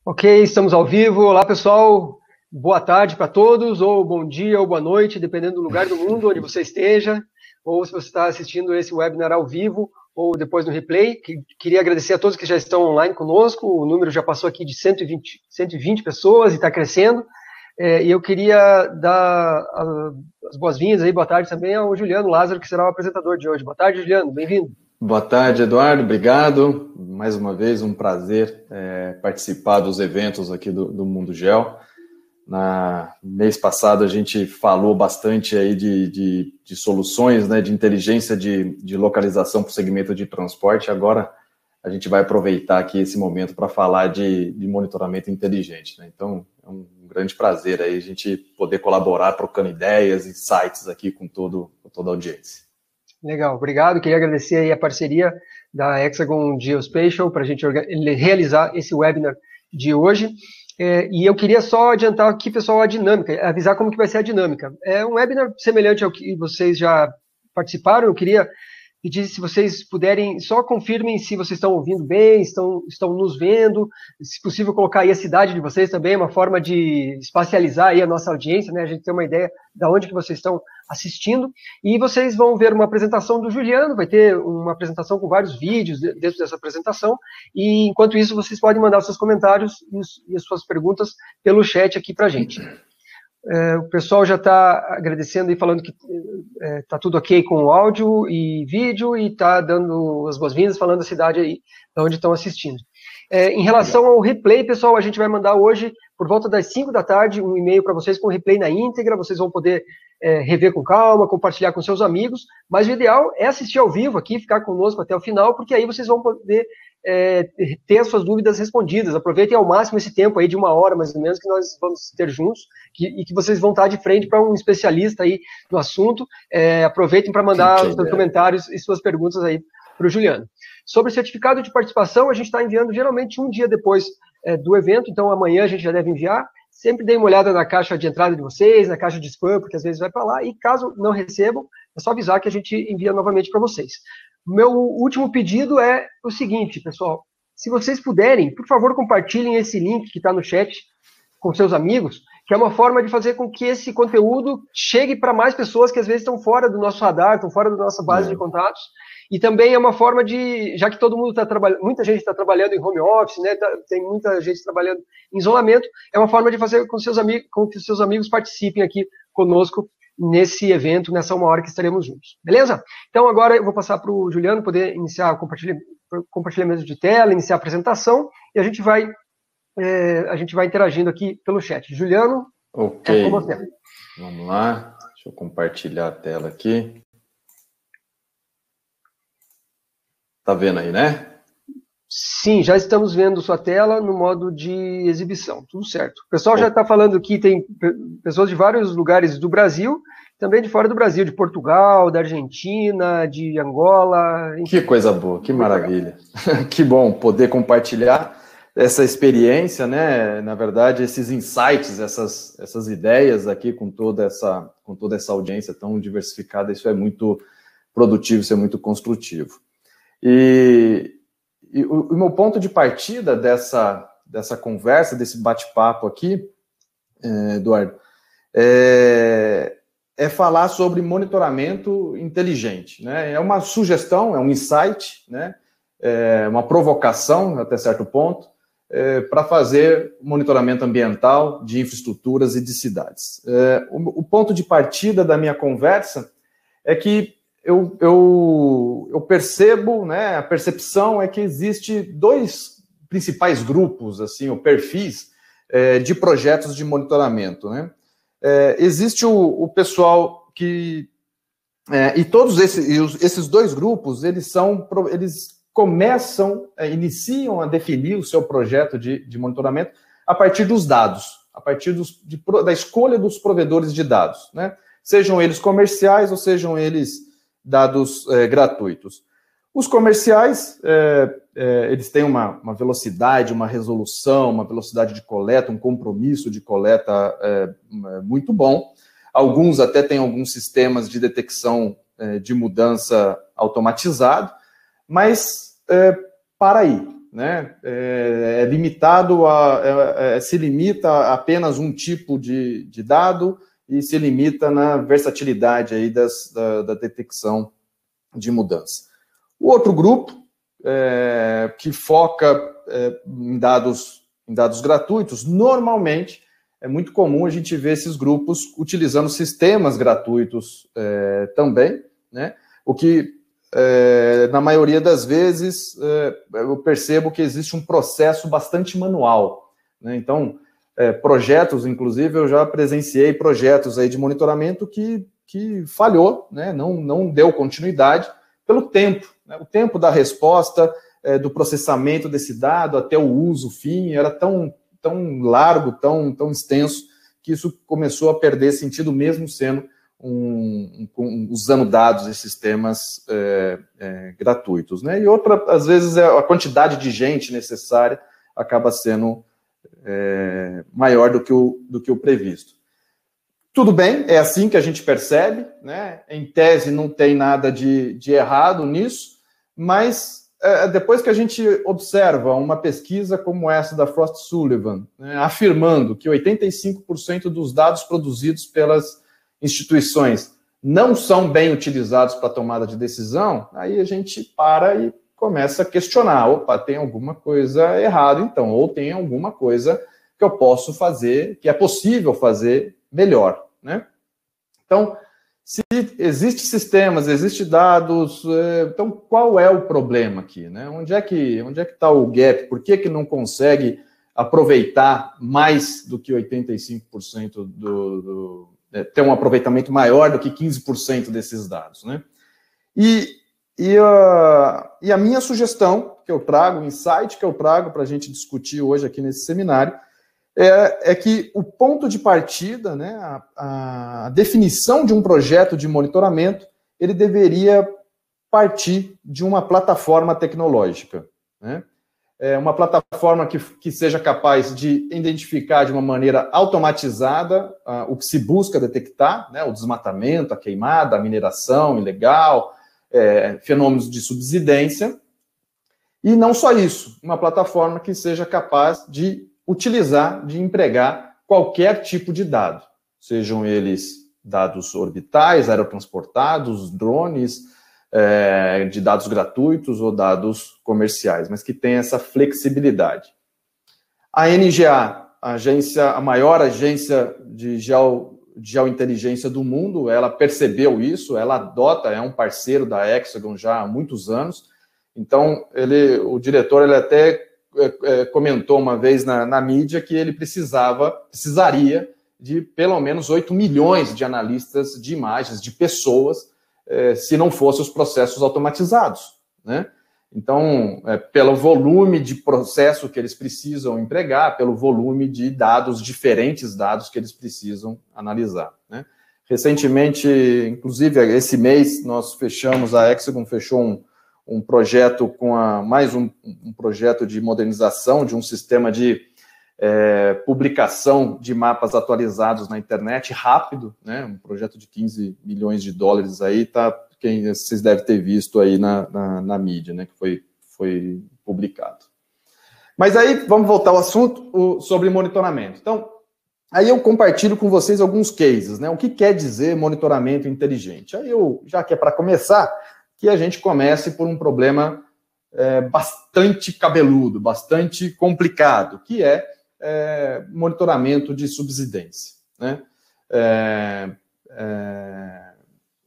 Ok, estamos ao vivo. Olá, pessoal. Boa tarde para todos, ou bom dia, ou boa noite, dependendo do lugar do mundo onde você esteja, ou se você está assistindo esse webinar ao vivo, ou depois no replay. Queria agradecer a todos que já estão online conosco. O número já passou aqui de 120 pessoas e está crescendo. E eu queria dar as boas-vindas aí, boa tarde também ao Juliano Lázaro, que será o apresentador de hoje. Boa tarde, Juliano, bem-vindo. Boa tarde, Eduardo, obrigado. Mais uma vez, um prazer participar dos eventos aqui do Mundo Geo. No mês passado, a gente falou bastante aí de soluções, né, de inteligência de localização para o segmento de transporte. Agora, a gente vai aproveitar aqui esse momento para falar de monitoramento inteligente, né? Então, é um grande prazer aí a gente poder colaborar, trocando ideias e insights aqui com toda a audiência. Legal, obrigado. Queria agradecer aí a parceria da Hexagon Geospatial para a gente realizar esse webinar de hoje. E eu queria só adiantar aqui, pessoal, a dinâmica, avisar como que vai ser a dinâmica. É um webinar semelhante ao que vocês já participaram. Eu queria pedir, se vocês puderem, só confirmem se vocês estão ouvindo bem, estão nos vendo, se possível colocar aí a cidade de vocês também, uma forma de espacializar aí a nossa audiência, né? A gente ter uma ideia de onde que vocês estão assistindo, e vocês vão ver uma apresentação do Juliano, vai ter uma apresentação com vários vídeos dentro dessa apresentação, e enquanto isso vocês podem mandar os seus comentários e as suas perguntas pelo chat aqui pra gente. O pessoal já está agradecendo e falando que está tudo ok com o áudio e vídeo, e está dando as boas-vindas, falando da cidade aí, de onde estão assistindo. Em relação ao replay, pessoal, a gente vai mandar hoje, por volta das 5 da tarde, um e-mail para vocês com o replay na íntegra. Vocês vão poder rever com calma, compartilhar com seus amigos, mas o ideal é assistir ao vivo aqui, ficar conosco até o final, porque aí vocês vão poder ter as suas dúvidas respondidas. Aproveitem ao máximo esse tempo aí de 1 hora, mais ou menos, que nós vamos ter juntos, e que vocês vão estar de frente para um especialista aí no assunto. Aproveitem para mandar os seus comentários e suas perguntas aí para o Juliano. Sobre o certificado de participação, a gente está enviando geralmente um dia depois do evento, então amanhã a gente já deve enviar. Sempre deem uma olhada na caixa de entrada de vocês, na caixa de spam, porque às vezes vai para lá, e caso não recebam, é só avisar que a gente envia novamente para vocês. Meu último pedido é o seguinte, pessoal, se vocês puderem, por favor, compartilhem esse link que está no chat com seus amigos, que é uma forma de fazer com que esse conteúdo chegue para mais pessoas que às vezes estão fora do nosso radar, estão fora da nossa base de contatos, e também é uma forma de, já que todo mundo está trabalhando, muita gente está trabalhando em home office, né, tem muita gente trabalhando em isolamento, é uma forma de fazer com que seus amigos participem aqui conosco nesse evento, nessa 1 hora que estaremos juntos. Beleza? Então agora eu vou passar para o Juliano poder iniciar o compartilhamento de tela, iniciar a apresentação, e a gente vai interagindo aqui pelo chat. Juliano, ok, vamos lá, deixa eu compartilhar a tela aqui. Tá vendo aí, né? Sim, já estamos vendo sua tela no modo de exibição, tudo certo. O pessoal já está falando que tem pessoas de vários lugares do Brasil, também de fora do Brasil, de Portugal, da Argentina, de Angola. Enfim. Que coisa boa, que maravilha. Que bom poder compartilhar essa experiência, né? Na verdade, esses insights, essas ideias aqui com toda essa audiência tão diversificada, isso é muito produtivo, isso é muito construtivo. E o meu ponto de partida dessa conversa, desse bate-papo aqui, Eduardo, é falar sobre monitoramento inteligente, né? É uma sugestão, é um insight, né? É uma provocação, até certo ponto, para fazer monitoramento ambiental de infraestruturas e de cidades. O ponto de partida da minha conversa é que eu percebo, né, a percepção é que existe 2 principais grupos, assim, ou perfis de projetos de monitoramento, né? Existe o pessoal que... e todos esses 2 grupos, eles iniciam a definir o seu projeto de monitoramento a partir dos dados, a partir da escolha dos provedores de dados, né? Sejam eles comerciais ou sejam eles dados gratuitos. Os comerciais, eles têm uma velocidade, uma resolução, uma velocidade de coleta, um compromisso de coleta muito bom. Alguns até têm alguns sistemas de detecção de mudança automatizado, mas para aí, né, se limita a apenas um tipo de dado e se limita na versatilidade aí da detecção de mudança. O outro grupo, que foca em dados gratuitos, normalmente é muito comum a gente ver esses grupos utilizando sistemas gratuitos também, né, o que na maioria das vezes, eu percebo que existe um processo bastante manual, né? Então, projetos, inclusive, eu já presenciei projetos aí de monitoramento que falhou, né? Não deu continuidade pelo tempo, né? O tempo da resposta, do processamento desse dado até o uso, fim, era tão largo, tão extenso, que isso começou a perder sentido, mesmo sendo usando dados e sistemas gratuitos, né? E outra, às vezes, a quantidade de gente necessária acaba sendo maior do que o previsto. Tudo bem, é assim que a gente percebe, né? Em tese não tem nada de errado nisso, mas depois que a gente observa uma pesquisa como essa da Frost Sullivan, né, afirmando que 85% dos dados produzidos pelas instituições não são bem utilizados para tomada de decisão, aí a gente para e começa a questionar, opa, tem alguma coisa errada então, ou tem alguma coisa que eu posso fazer, que é possível fazer melhor, né? Então, se existem sistemas, existem dados, então qual é o problema aqui, né? Onde é que está o gap? Por que não consegue aproveitar mais do que 85% ter um aproveitamento maior do que 15% desses dados, né? E a minha sugestão que eu trago, o insight que eu trago para a gente discutir hoje aqui nesse seminário, é que o ponto de partida, né, a definição de um projeto de monitoramento, ele deveria partir de uma plataforma tecnológica, né? Uma plataforma que seja capaz de identificar de uma maneira automatizada o que se busca detectar, né, o desmatamento, a queimada, a mineração ilegal, fenômenos de subsidência, e não só isso, uma plataforma que seja capaz de utilizar, de empregar qualquer tipo de dado, sejam eles dados orbitais, aerotransportados, drones, de dados gratuitos ou dados comerciais, mas que tem essa flexibilidade. A NGA, a maior agência de geointeligência do mundo, ela percebeu isso, ela adota, é um parceiro da Hexagon já há muitos anos. Então, o diretor ele até comentou uma vez na mídia que ele precisaria de pelo menos 8 milhões de analistas de imagens, de pessoas, se não fossem os processos automatizados, né? Então, pelo volume de processo que eles precisam empregar, pelo volume de dados, diferentes dados que eles precisam analisar, né? Recentemente, inclusive, esse mês, a Hexagon fechou um projeto mais um projeto de modernização de um sistema de publicação de mapas atualizados na internet rápido, né? Um projeto de 15 milhões de dólares aí, vocês devem ter visto aí na mídia, né? Que foi publicado. Mas aí, vamos voltar ao assunto sobre monitoramento. Então, aí eu compartilho com vocês alguns cases, né? O que quer dizer monitoramento inteligente? Aí já que é para começar, que a gente comece por um problema bastante cabeludo, bastante complicado, que é monitoramento de subsidência, né?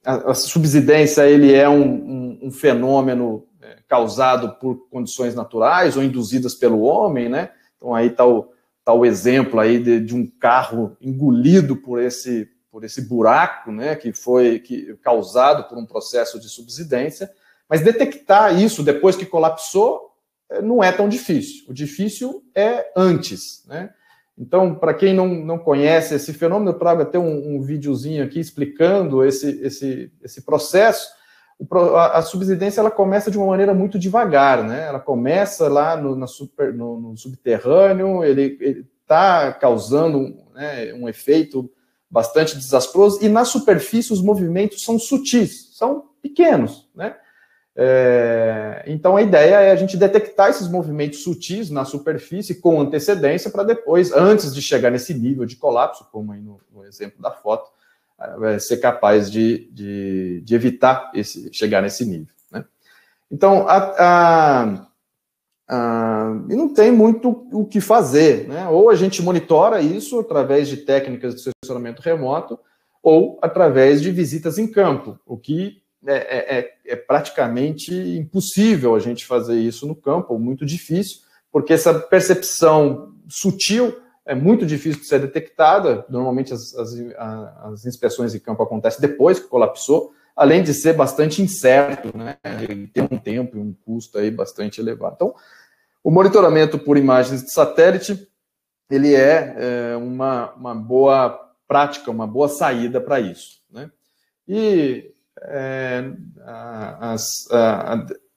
A subsidência ele é um fenômeno causado por condições naturais ou induzidas pelo homem, né? Então aí está o exemplo aí de um carro engolido por esse buraco, né? Que foi causado por um processo de subsidência, mas detectar isso depois que colapsou não é tão difícil. O difícil é antes, né? Então, para quem não conhece esse fenômeno, eu trago até um videozinho aqui explicando esse processo. A subsidência ela começa de uma maneira muito devagar, né? Ela começa lá no subterrâneo, ele está causando, né, um efeito bastante desastroso, e na superfície os movimentos são sutis, são pequenos, né? Então, a ideia é a gente detectar esses movimentos sutis na superfície com antecedência para depois, antes de chegar nesse nível de colapso, como aí no exemplo da foto, ser capaz de evitar chegar nesse nível, né? Então, e não tem muito o que fazer, né? Ou a gente monitora isso através de técnicas de assessoramento remoto, ou através de visitas em campo, o que é praticamente impossível a gente fazer isso no campo, ou muito difícil, porque essa percepção sutil é muito difícil de ser detectada. Normalmente as inspeções de campo acontecem depois que colapsou, além de ser bastante incerto, né? E tem um tempo e um custo aí bastante elevado. Então, o monitoramento por imagens de satélite, ele é uma boa prática, uma boa saída para isso, né? E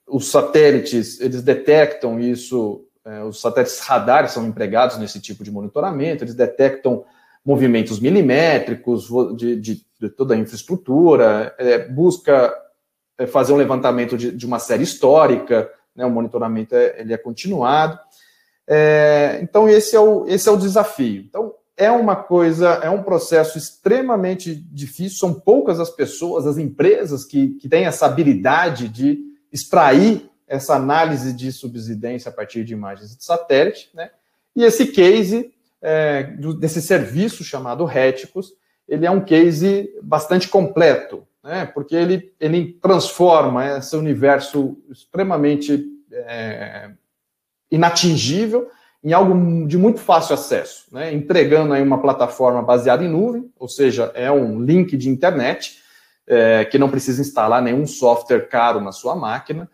os satélites, eles detectam isso, os satélites radar são empregados nesse tipo de monitoramento, eles detectam movimentos milimétricos de toda a infraestrutura, busca fazer um levantamento de uma série histórica, né? O monitoramento ele é continuado. Então, esse é o desafio. Então, é um processo extremamente difícil, são poucas as pessoas, as empresas que têm essa habilidade de extrair essa análise de subsidência a partir de imagens de satélite, né? E esse case desse serviço chamado Reticus, ele é um case bastante completo, né? Porque ele transforma esse universo extremamente inatingível em algo de muito fácil acesso, né? Entregando aí uma plataforma baseada em nuvem, ou seja, é um link de internet, que não precisa instalar nenhum software caro na sua máquina.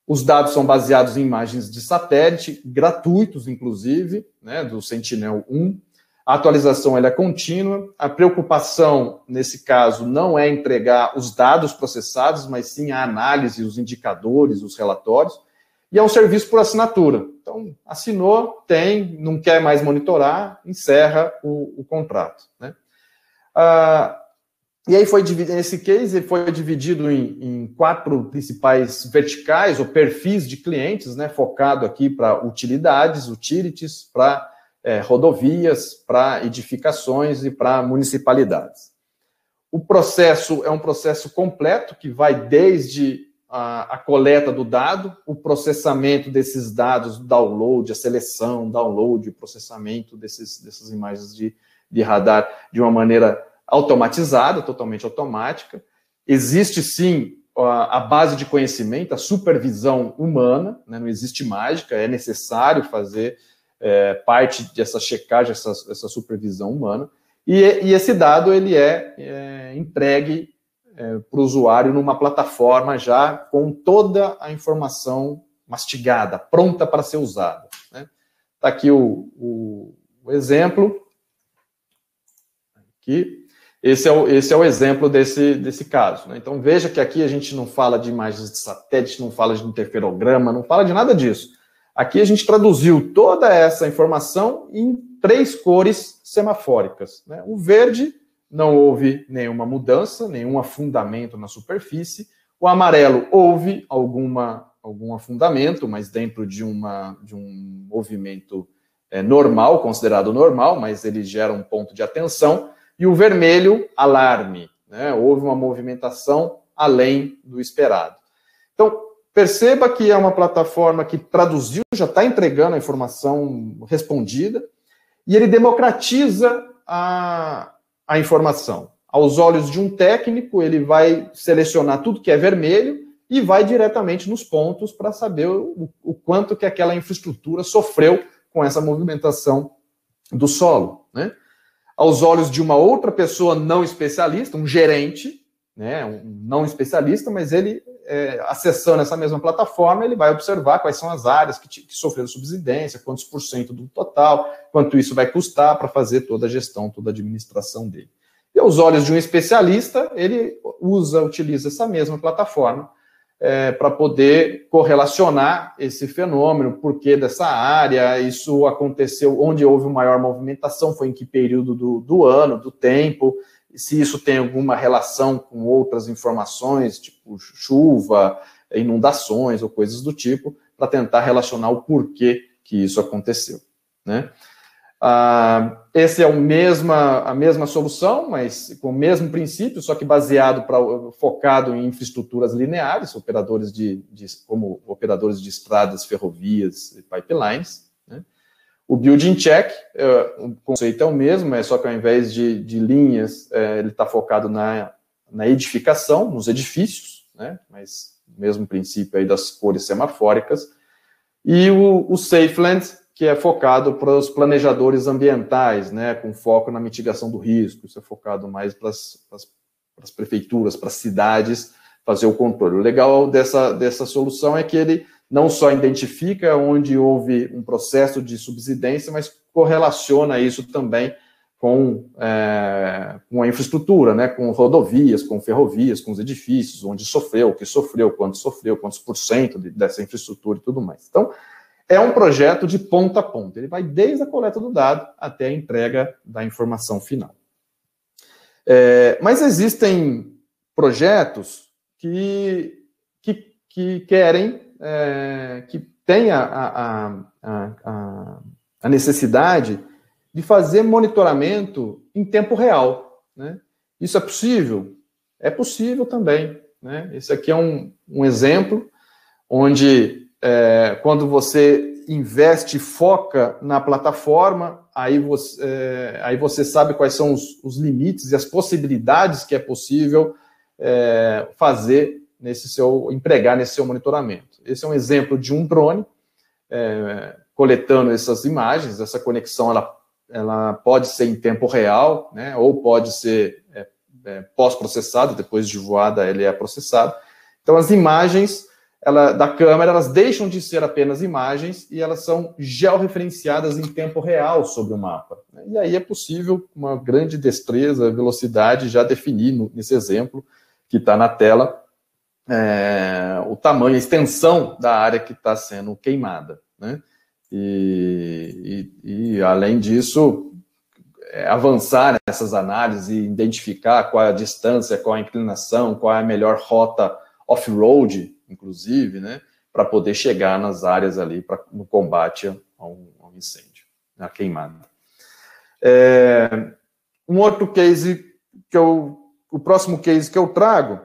Os dados são baseados em imagens de satélite, gratuitos, inclusive, né, do Sentinel-1. A atualização ela é contínua. A preocupação, nesse caso, não é entregar os dados processados, mas sim a análise, os indicadores, os relatórios. E é um serviço por assinatura. Então, assinou, não quer mais monitorar, encerra o contrato, né? E aí esse case foi dividido em 4 principais verticais, ou perfis de clientes, né? Focado aqui para utilidades, utilities, para rodovias, para edificações e para municipalidades. O processo é um processo completo, que vai desde a coleta do dado, o processamento desses dados, download, a seleção, download, o processamento dessas imagens de radar de uma maneira automatizada, totalmente automática. Existe, sim, a base de conhecimento, a supervisão humana, né? Não existe mágica, é necessário fazer parte dessa checagem, essa supervisão humana, e esse dado ele é entregue para o usuário numa plataforma já com toda a informação mastigada, pronta para ser usada, né? Está aqui o exemplo. Aqui. Esse é o exemplo desse caso, né? Então, veja que aqui a gente não fala de imagens de satélite, não fala de interferograma, não fala de nada disso. Aqui a gente traduziu toda essa informação em 3 cores semafóricas, né? O verde, não houve nenhuma mudança, nenhum afundamento na superfície. O amarelo, houve algum afundamento, mas dentro de um movimento normal, considerado normal, mas ele gera um ponto de atenção. E o vermelho, alarme, né? Houve uma movimentação além do esperado. Então, perceba que é uma plataforma que traduziu, já está entregando a informação respondida, e ele democratiza a informação. Aos olhos de um técnico, ele vai selecionar tudo que é vermelho e vai diretamente nos pontos para saber o quanto que aquela infraestrutura sofreu com essa movimentação do solo, né? Aos olhos de uma outra pessoa não especialista, um gerente, né, um não especialista, mas ele, acessando essa mesma plataforma, ele vai observar quais são as áreas que sofreram subsidência, quantos % do total, quanto isso vai custar para fazer toda a gestão, toda a administração dele. E aos olhos de um especialista, ele utiliza essa mesma plataforma para poder correlacionar esse fenômeno, porquê dessa área, isso aconteceu, onde houve maior movimentação, foi em que período do ano, do tempo, se isso tem alguma relação com outras informações, tipo chuva, inundações ou coisas do tipo, para tentar relacionar o porquê que isso aconteceu, né? Esse é a mesma solução, mas com o mesmo princípio, só que focado em infraestruturas lineares, como operadores de estradas, ferrovias e pipelines, né? O building check, o conceito é o mesmo, só que ao invés de linhas, ele está focado na edificação, nos edifícios, né? Mas o mesmo princípio aí das cores semafóricas. E o SafeLand, que é focado para os planejadores ambientais, né, com foco na mitigação do risco. Isso é focado mais para as prefeituras, para as cidades, fazer o controle. O legal dessa solução é que ele não só identifica onde houve um processo de subsidência, mas correlaciona isso também com a infraestrutura, né, com rodovias, com ferrovias, com os edifícios, onde sofreu, o que sofreu, quantos por cento dessa infraestrutura e tudo mais. Então, é um projeto de ponta a ponta. Ele vai desde a coleta do dado até a entrega da informação final. Mas existem projetos que querem, que têm a necessidade de fazer monitoramento em tempo real, né? Isso é possível? É possível também, né? Esse aqui é um exemplo onde quando você investe e foca na plataforma, aí você sabe quais são os limites e as possibilidades que é possível empregar nesse seu monitoramento. Esse é um exemplo de um drone coletando essas imagens. Essa conexão ela pode ser em tempo real, né, ou pode ser pós-processado, depois de voada ele é processado. Então as imagens da câmera, elas deixam de ser apenas imagens e elas são georreferenciadas em tempo real sobre o mapa. E aí é possível, com uma grande destreza, velocidade, já definir nesse exemplo que está na tela, o tamanho, a extensão da área que está sendo queimada, né? E além disso, avançar nessas análises e identificar qual é a distância, qual é a inclinação, qual é a melhor rota off-road, inclusive, né, para poder chegar nas áreas ali no combate a um incêndio, a queimada. Um outro case o próximo case que eu trago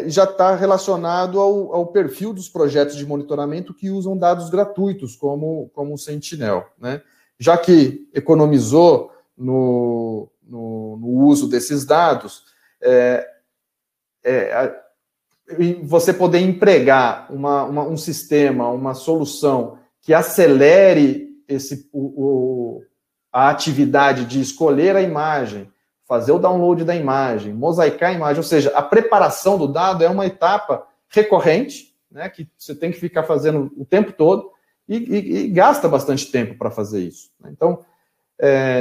já está relacionado ao perfil dos projetos de monitoramento que usam dados gratuitos, como o Sentinel, né? Já que economizou no uso desses dados, você poder empregar um sistema, uma solução que acelere a atividade de escolher a imagem, fazer o download da imagem, mosaicar a imagem, ou seja, a preparação do dado é uma etapa recorrente, né, que você tem que ficar fazendo o tempo todo e gasta bastante tempo para fazer isso. Então,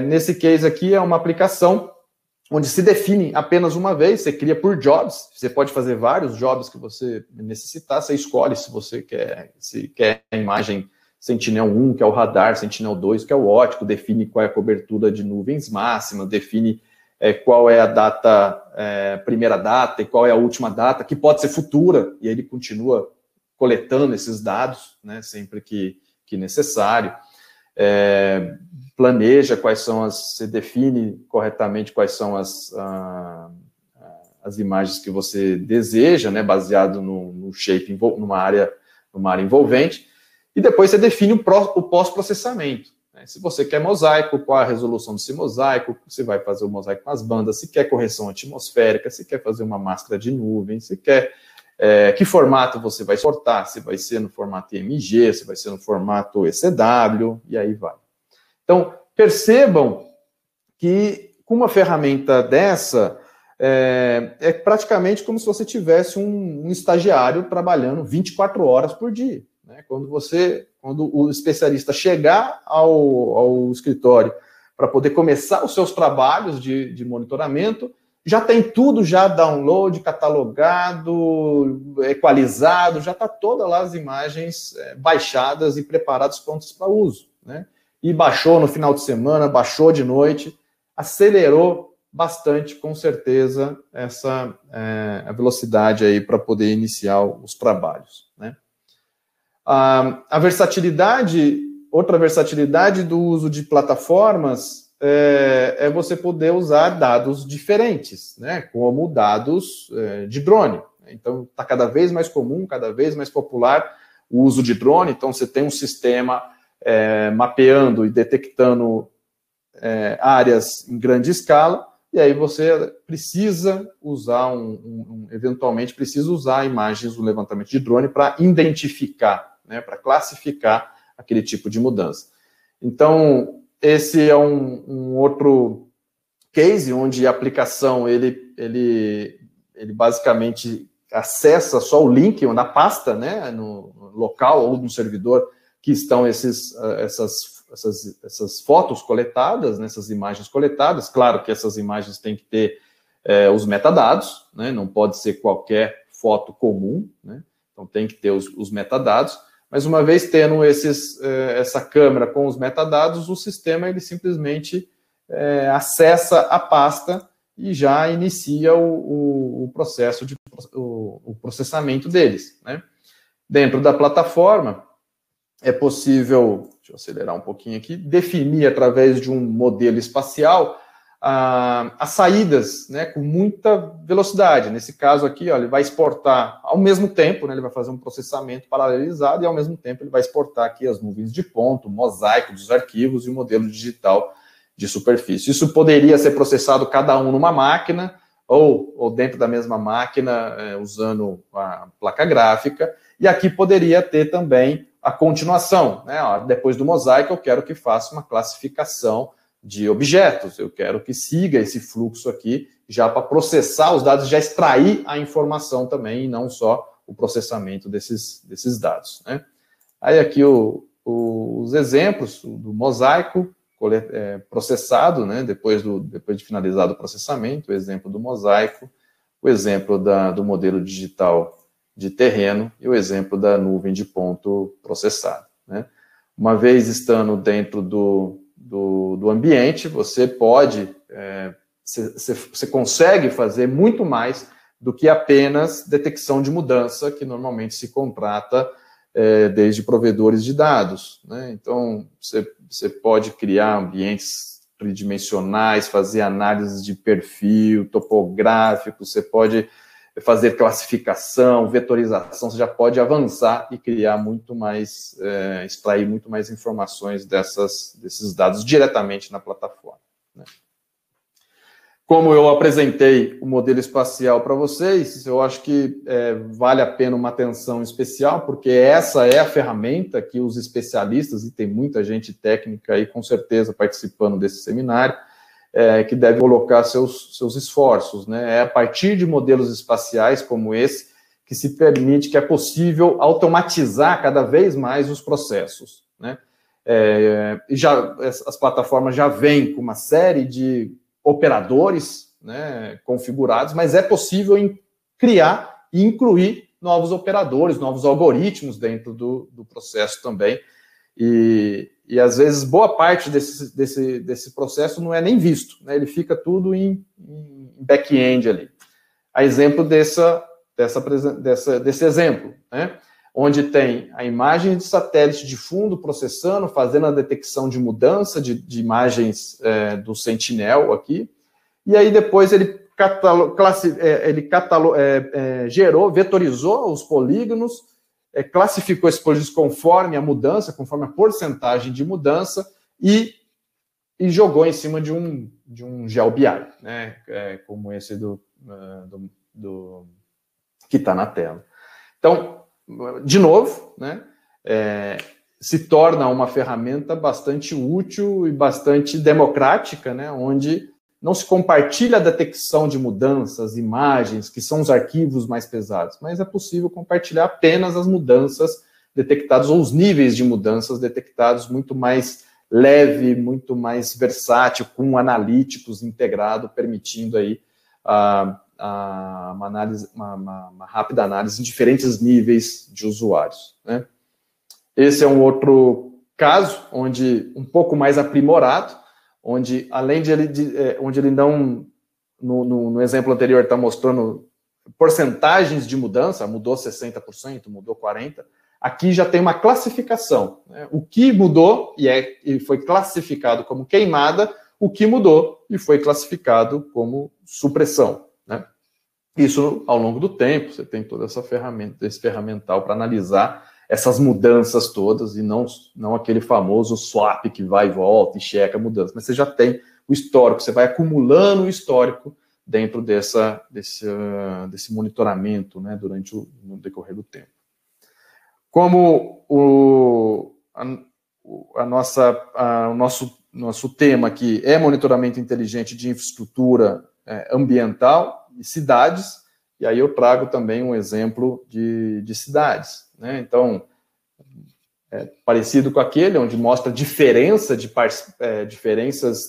nesse case aqui é uma aplicação onde se define apenas uma vez, você cria por jobs, você pode fazer vários jobs que você necessitar, você escolhe se quer a imagem Sentinel-1, que é o radar, Sentinel-2, que é o óptico, define qual é a cobertura de nuvens máxima, define qual é a data, primeira data e qual é a última data, que pode ser futura, e aí ele continua coletando esses dados, né, sempre que necessário. Planeja quais são você define corretamente quais são as imagens que você deseja, né, baseado no shape, numa área envolvente, e depois você define o pós-processamento. Né? Se você quer mosaico, qual a resolução desse mosaico, você vai fazer o mosaico com as bandas, se quer correção atmosférica, se quer fazer uma máscara de nuvem, se quer que formato você vai exportar, se vai ser no formato IMG, se vai ser no formato ECW, e aí vai. Então, percebam que com uma ferramenta dessa, é praticamente como se você tivesse um estagiário trabalhando 24 horas por dia. Né? Quando o especialista chegar ao escritório para poder começar os seus trabalhos de monitoramento, já tem tudo já download, catalogado, equalizado, já está todas lá as imagens baixadas e preparadas, prontas para uso, né? E baixou no final de semana, baixou de noite, acelerou bastante, com certeza, a velocidade aí para poder iniciar os trabalhos, né? A versatilidade, outra versatilidade do uso de plataformas é você poder usar dados diferentes, né? Como dados de drone. Então, está cada vez mais comum, cada vez mais popular o uso de drone. Então, você tem um sistema mapeando e detectando áreas em grande escala, e aí você precisa usar eventualmente precisa usar imagens do levantamento de drone para identificar, né, para classificar aquele tipo de mudança. Então, esse é um outro case onde a aplicação ele basicamente acessa só o link na pasta, né, no local ou no servidor que estão essas fotos coletadas, né, essas imagens coletadas. Claro que essas imagens têm que ter os metadados, né, não pode ser qualquer foto comum, né, então tem que ter os metadados, mas uma vez tendo essa câmera com os metadados, o sistema ele simplesmente acessa a pasta e já inicia o processo o processamento deles, né. Dentro da plataforma, é possível, deixa eu acelerar um pouquinho aqui, definir através de um modelo espacial as saídas, né, com muita velocidade. Nesse caso aqui, ó, ele vai exportar ao mesmo tempo, né, ele vai fazer um processamento paralelizado e ao mesmo tempo ele vai exportar aqui as nuvens de ponto, o mosaico dos arquivos e o modelo digital de superfície. Isso poderia ser processado cada um numa máquina ou dentro da mesma máquina, usando a placa gráfica, e aqui poderia ter também a continuação, né? Depois do mosaico, eu quero que faça uma classificação de objetos, eu quero que siga esse fluxo aqui, já para processar os dados, já extrair a informação também, e não só o processamento desses dados, né? Aí aqui os exemplos do mosaico processado, né? Depois de finalizado o processamento, o exemplo do mosaico, o exemplo do modelo digital de terreno e o exemplo da nuvem de ponto processada, né? Uma vez estando dentro do ambiente, você pode, você consegue fazer muito mais do que apenas detecção de mudança, que normalmente se contrata desde provedores de dados, né? Então, você pode criar ambientes tridimensionais, fazer análises de perfil topográfico, você pode fazer classificação, vetorização, você já pode avançar e criar muito mais, extrair muito mais informações desses dados diretamente na plataforma, né? Como eu apresentei o modelo espacial para vocês, eu acho que vale a pena uma atenção especial, porque essa é a ferramenta que os especialistas, e tem muita gente técnica aí com certeza participando desse seminário, que deve colocar seus esforços, né? É a partir de modelos espaciais como esse que se permite, que é possível automatizar cada vez mais os processos, né? As plataformas já vêm com uma série de operadores, né, configurados, mas é possível criar e incluir novos operadores, novos algoritmos dentro do processo também. E às vezes boa parte desse processo não é nem visto, né? Ele fica tudo em back-end ali. A exemplo desse exemplo, né? Onde tem a imagem de satélite de fundo processando, fazendo a detecção de mudança de imagens do Sentinel aqui, e aí depois ele gerou, vetorizou os polígonos, classificou esses polígonos conforme a mudança, conforme a porcentagem de mudança, e jogou em cima de um GeoBI, né? Como esse que está na tela. Então, de novo, né, se torna uma ferramenta bastante útil e bastante democrática, né, onde não se compartilha a detecção de mudanças, imagens, que são os arquivos mais pesados, mas é possível compartilhar apenas as mudanças detectadas, ou os níveis de mudanças detectados, muito mais leve, muito mais versátil, com analíticos integrado, permitindo aí uma rápida análise em diferentes níveis de usuários, né? Esse é um outro caso, onde um pouco mais aprimorado, onde além de onde ele não no exemplo anterior está mostrando porcentagens de mudança, mudou 60%, mudou 40%, aqui já tem uma classificação, né? O que mudou e foi classificado como queimada, o que mudou e foi classificado como supressão, né? Isso ao longo do tempo, você tem toda essa ferramenta, esse ferramental para analisar essas mudanças todas e não aquele famoso swap que vai e volta e checa a mudança, mas você já tem o histórico, você vai acumulando o histórico dentro desse monitoramento, né, no decorrer do tempo. Como o nosso tema aqui é monitoramento inteligente de infraestrutura ambiental e cidades, e aí eu trago também um exemplo de cidades, né? Então, parecido com aquele, onde mostra diferenças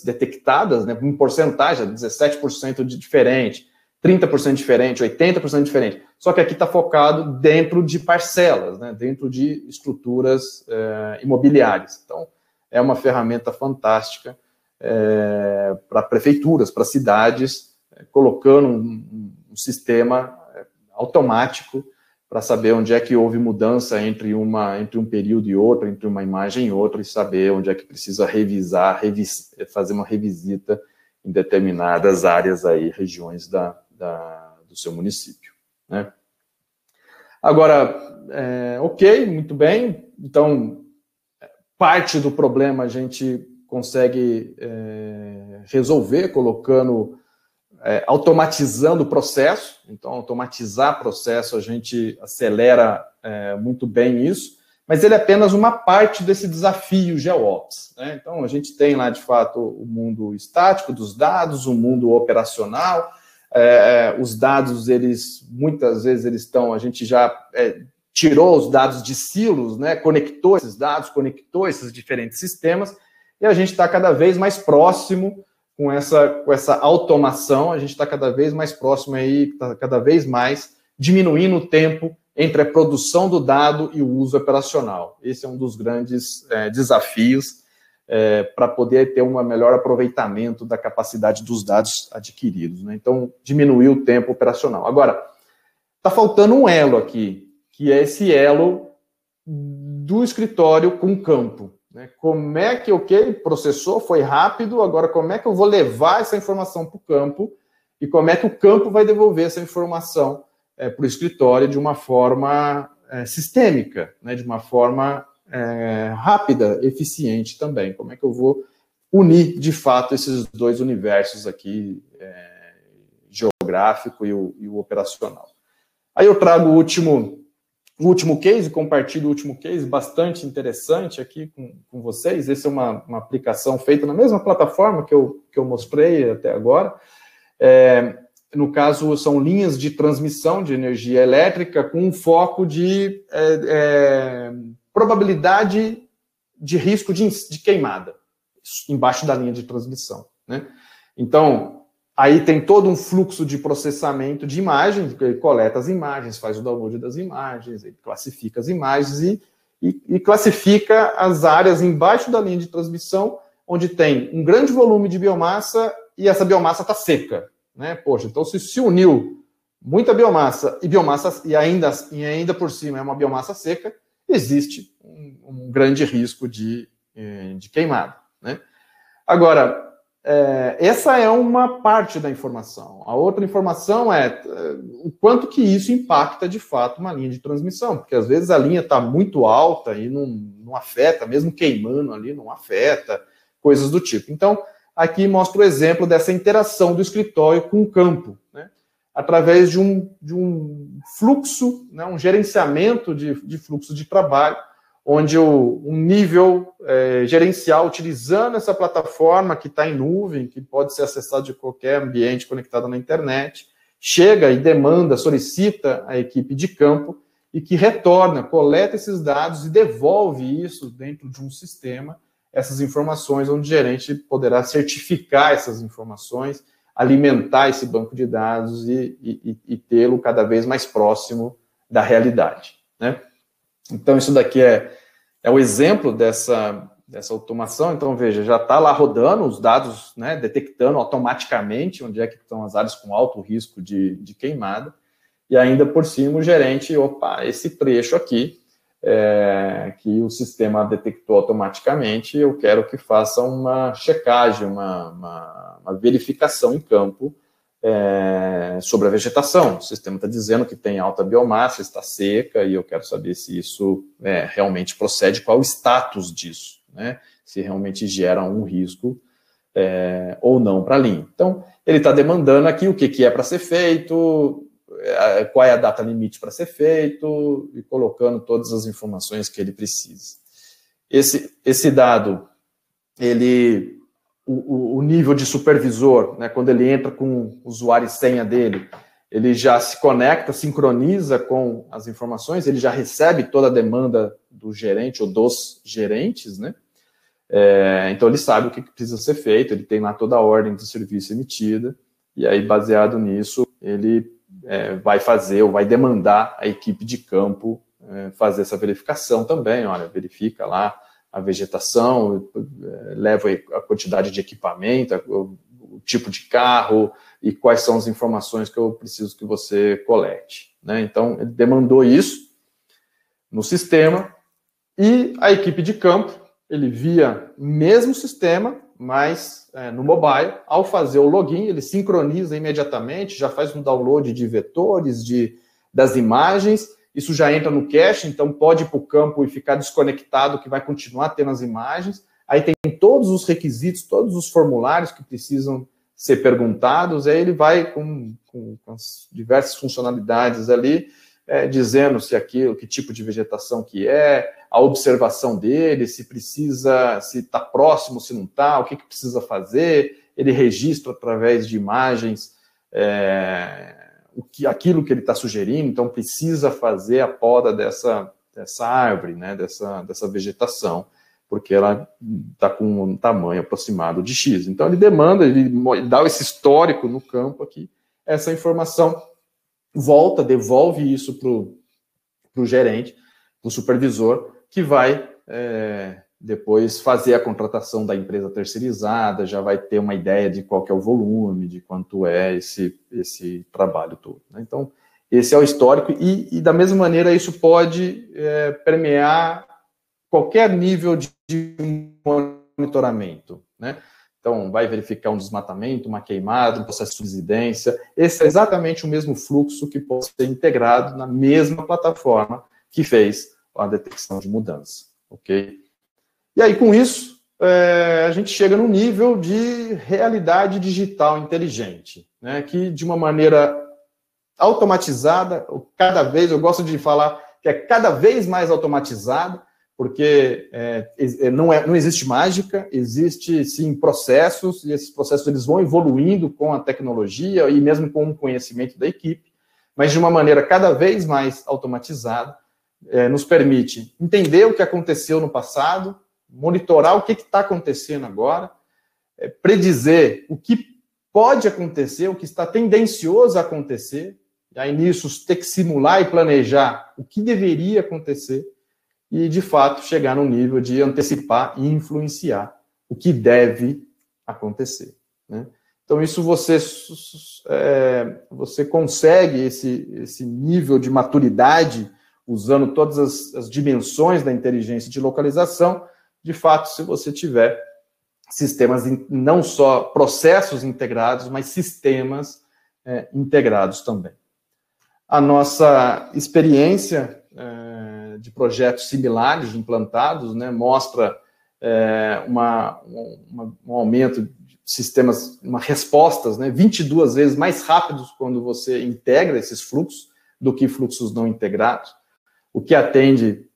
detectadas, né, em porcentagem, 17% de diferente, 30% diferente, 80% diferente. Só que aqui está focado dentro de parcelas, né, dentro de estruturas imobiliárias. Então, é uma ferramenta fantástica para prefeituras, para cidades, colocando um sistema automático para saber onde é que houve mudança entre um período e outro, entre uma imagem e outra, e saber onde é que precisa revisar, fazer uma revisita em determinadas áreas aí, regiões do seu município, né? Agora, ok, muito bem, então, parte do problema a gente consegue resolver automatizando o processo. Então, automatizar processo, a gente acelera muito bem isso, mas ele é apenas uma parte desse desafio GeoOps, né? Então, a gente tem lá, de fato, o mundo estático dos dados, o mundo operacional. Os dados, muitas vezes a gente já tirou os dados de silos, né? Conectou esses dados, conectou esses diferentes sistemas, e a gente está cada vez mais próximo com essa automação, a gente está cada vez mais próximo aí, está cada vez mais diminuindo o tempo entre a produção do dado e o uso operacional. Esse é um dos grandes desafios para poder ter um melhor aproveitamento da capacidade dos dados adquiridos, né? Então, diminuir o tempo operacional. Agora, está faltando um elo aqui, que é esse elo do escritório com o campo. Como é que, processou, foi rápido, agora como é que eu vou levar essa informação para o campo e como é que o campo vai devolver essa informação para o escritório de uma forma sistêmica, né, de uma forma rápida, eficiente também. Como é que eu vou unir, de fato, esses dois universos aqui, geográfico e o operacional. Aí eu trago o último case, compartilho o último case, bastante interessante aqui com vocês. Essa é uma aplicação feita na mesma plataforma que eu mostrei até agora. No caso, são linhas de transmissão de energia elétrica com um foco de probabilidade de risco de queimada embaixo da linha de transmissão, né? Então, aí tem todo um fluxo de processamento de imagens, ele coleta as imagens, faz o download das imagens, ele classifica as imagens e classifica as áreas embaixo da linha de transmissão, onde tem um grande volume de biomassa e essa biomassa está seca, né? Poxa, então se uniu muita biomassa e ainda por cima é uma biomassa seca, existe um grande risco de queimada, né? Agora, essa é uma parte da informação. A outra informação é o quanto que isso impacta, de fato, uma linha de transmissão, porque às vezes a linha está muito alta e não afeta, mesmo queimando ali, não afeta, coisas do tipo. Então, aqui mostra o exemplo dessa interação do escritório com o campo, né, através de um fluxo, né, um gerenciamento de fluxo de trabalho, onde um nível gerencial, utilizando essa plataforma que está em nuvem, que pode ser acessado de qualquer ambiente conectado na internet, chega e demanda, solicita a equipe de campo e que retorna, coleta esses dados e devolve isso dentro de um sistema, essas informações, onde o gerente poderá certificar essas informações, alimentar esse banco de dados e tê-lo cada vez mais próximo da realidade, né? Então, isso daqui é o exemplo dessa dessa automação. Então, veja, já está lá rodando os dados, né, detectando automaticamente onde é que estão as áreas com alto risco de queimada. E ainda por cima o gerente, opa, esse trecho aqui, que o sistema detectou automaticamente, eu quero que faça uma checagem, uma verificação em campo sobre a vegetação. O sistema está dizendo que tem alta biomassa, está seca, e eu quero saber se isso realmente procede, qual o status disso, né? Se realmente gera um risco ou não para a linha. Então, ele está demandando aqui o que é para ser feito, qual é a data limite para ser feito, e colocando todas as informações que ele precisa. Esse dado, o nível de supervisor, né, quando ele entra com o usuário e senha dele, ele já se conecta, sincroniza com as informações, ele já recebe toda a demanda do gerente ou dos gerentes, né? Então ele sabe o que precisa ser feito, ele tem lá toda a ordem de serviço emitida, e aí, baseado nisso, ele vai fazer ou vai demandar a equipe de campo fazer essa verificação também. Olha, verifica lá a vegetação, leva a quantidade de equipamento, o tipo de carro e quais são as informações que eu preciso que você colete, né? Então, ele demandou isso no sistema, e a equipe de campo, ele via o mesmo sistema, mas no mobile, ao fazer o login, ele sincroniza imediatamente, já faz um download de vetores, das imagens, isso já entra no cache, então pode ir para o campo e ficar desconectado, que vai continuar tendo as imagens. Aí tem todos os requisitos, todos os formulários que precisam ser perguntados, aí ele vai com as diversas funcionalidades ali, dizendo se aquilo, que tipo de vegetação que a observação dele, se precisa, se está próximo, se não está, o que precisa fazer. Ele registra através de imagens aquilo que ele está sugerindo, então precisa fazer a poda dessa árvore, né, dessa vegetação, porque ela está com um tamanho aproximado de X. Então ele demanda, ele dá esse histórico no campo aqui, essa informação devolve isso para o gerente, para o supervisor, que vai depois fazer a contratação da empresa terceirizada, já vai ter uma ideia de qual que é o volume, de quanto é esse trabalho todo, né? Então, esse é o histórico, e da mesma maneira isso pode permear qualquer nível de monitoramento, né? Então, vai verificar um desmatamento, uma queimada, um processo de residência. Esse é exatamente o mesmo fluxo que pode ser integrado na mesma plataforma que fez a detecção de mudança, ok? E aí, com isso, a gente chega no nível de realidade digital inteligente, né? Que, de uma maneira automatizada, eu gosto de falar que é cada vez mais automatizada, porque não existe mágica, existe sim processos, e esses processos eles vão evoluindo com a tecnologia e mesmo com o conhecimento da equipe, mas de uma maneira cada vez mais automatizada, nos permite entender o que aconteceu no passado, monitorar o que está acontecendo agora, predizer o que pode acontecer, o que está tendencioso a acontecer, e aí nisso ter que simular e planejar o que deveria acontecer, e, de fato, chegar no nível de antecipar e influenciar o que deve acontecer, né? Então, isso você consegue esse nível de maturidade usando todas as dimensões da inteligência de localização, de fato, se você tiver sistemas, não só processos integrados, mas sistemas integrados também. A nossa experiência de projetos similares implantados, né, mostra um aumento de sistemas, respostas, né, 22 vezes mais rápidos quando você integra esses fluxos do que fluxos não integrados, o que atende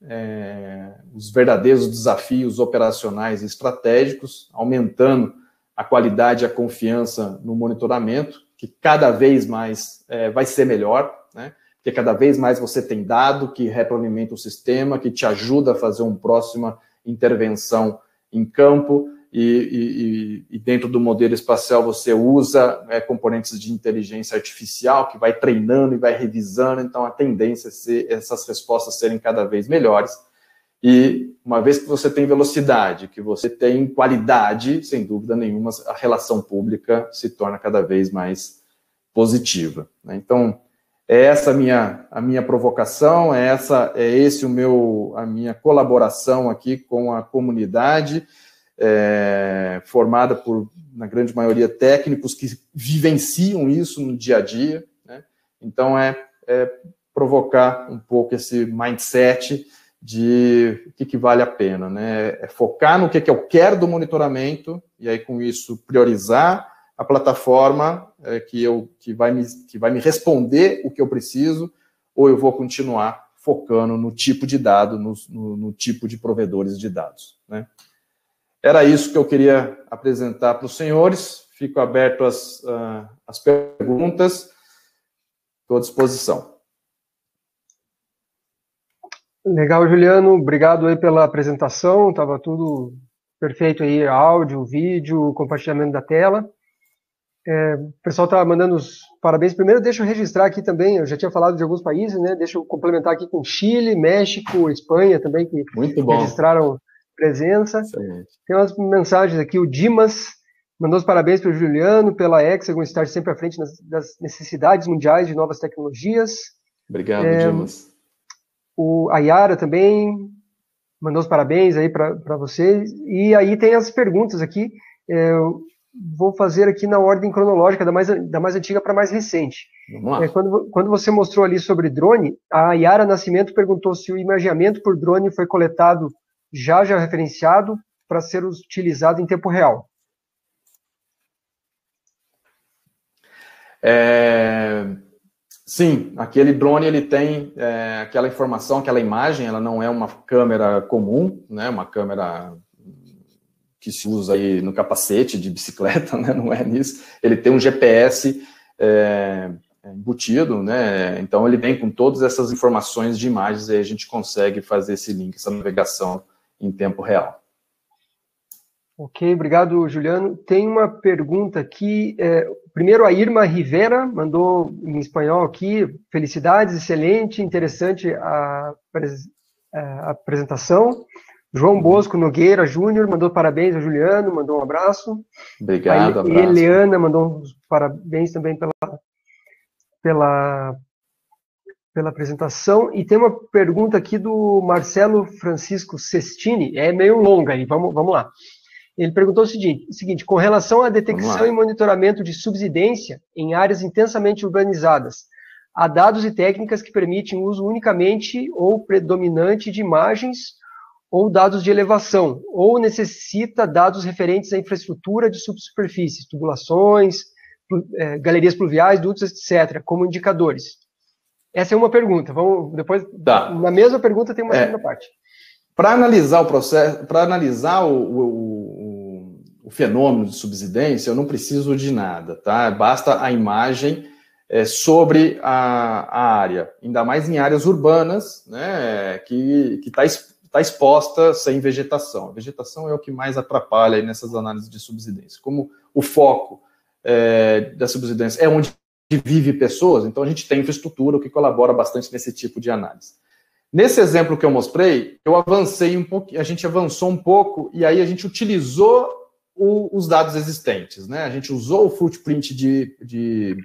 os verdadeiros desafios operacionais e estratégicos, aumentando a qualidade e a confiança no monitoramento, que cada vez mais vai ser melhor, né? Porque cada vez mais você tem dado que retroalimenta o sistema, que te ajuda a fazer uma próxima intervenção em campo, e dentro do modelo espacial você usa componentes de inteligência artificial que vai treinando e vai revisando, então a tendência é essas respostas serem cada vez melhores. E uma vez que você tem velocidade, que você tem qualidade, sem dúvida nenhuma, a relação pública se torna cada vez mais positiva, né? Então, é essa a minha provocação, é esse a minha colaboração aqui com a comunidade, formada por, na grande maioria, técnicos que vivenciam isso no dia a dia, né? Então, é provocar um pouco esse mindset de o que vale a pena, né? É focar no que eu quero do monitoramento, e aí, com isso, priorizar a plataforma que vai me responder o que eu preciso, ou eu vou continuar focando no tipo de dado, no tipo de provedores de dados, né? Era isso que eu queria apresentar para os senhores. Fico aberto às perguntas. Estou à disposição. Legal, Juliano. Obrigado aí pela apresentação. Estava tudo perfeito aí, áudio, vídeo, compartilhamento da tela. O pessoal está mandando os parabéns. Primeiro, deixa eu registrar aqui também, eu já tinha falado de alguns países, né? Deixa eu complementar aqui com Chile, México, Espanha também, que registraram presença. Excelente. Tem umas mensagens aqui, o Dimas mandou os parabéns para o Juliano, pela Hexagon estar sempre à frente das necessidades mundiais de novas tecnologias. Obrigado, Dimas. A Yara também mandou os parabéns aí para vocês. E aí tem as perguntas aqui. Vou fazer aqui na ordem cronológica, da mais antiga para a mais recente. Vamos lá. Quando você mostrou ali sobre drone, a Yara Nascimento perguntou se o imageamento por drone foi coletado já referenciado para ser utilizado em tempo real. Sim, aquele drone ele tem aquela informação, aquela imagem, ela não é uma câmera comum, né? Uma câmera que se usa aí no capacete de bicicleta, né? Não é nisso. Ele tem um GPS embutido, né? Então ele vem com todas essas informações de imagens e aí a gente consegue fazer esse link, essa navegação em tempo real. Ok, obrigado, Juliano. Tem uma pergunta aqui. Primeiro, a Irma Rivera mandou em espanhol aqui. Felicidades, excelente, interessante a apresentação. João Bosco Nogueira Júnior mandou parabéns ao Juliano, mandou um abraço. Obrigado, abraço. Eliana mandou uns parabéns também pela apresentação. E tem uma pergunta aqui do Marcelo Francisco Sestini, é meio longa aí, vamos lá. Ele perguntou o seguinte, com relação à detecção e monitoramento de subsidência em áreas intensamente urbanizadas, há dados e técnicas que permitem o uso unicamente ou predominante de imagens ou dados de elevação, ou necessita dados referentes à infraestrutura de subsuperfícies, tubulações, galerias pluviais, dutos, etc., como indicadores. Essa é uma pergunta. Vamos depois, na mesma pergunta tem uma segunda parte. Para analisar o processo, para analisar o fenômeno de subsidência, eu não preciso de nada, tá? Basta a imagem sobre a área, ainda mais em áreas urbanas, né? Que está exposta sem vegetação. A vegetação é o que mais atrapalha aí nessas análises de subsidência. Como o foco da subsidência é onde vive pessoas, então a gente tem infraestrutura, o que colabora bastante nesse tipo de análise. Nesse exemplo que eu mostrei, eu avancei um pouco, a gente avançou um pouco e aí a gente utilizou os dados existentes, né? A gente usou o footprint de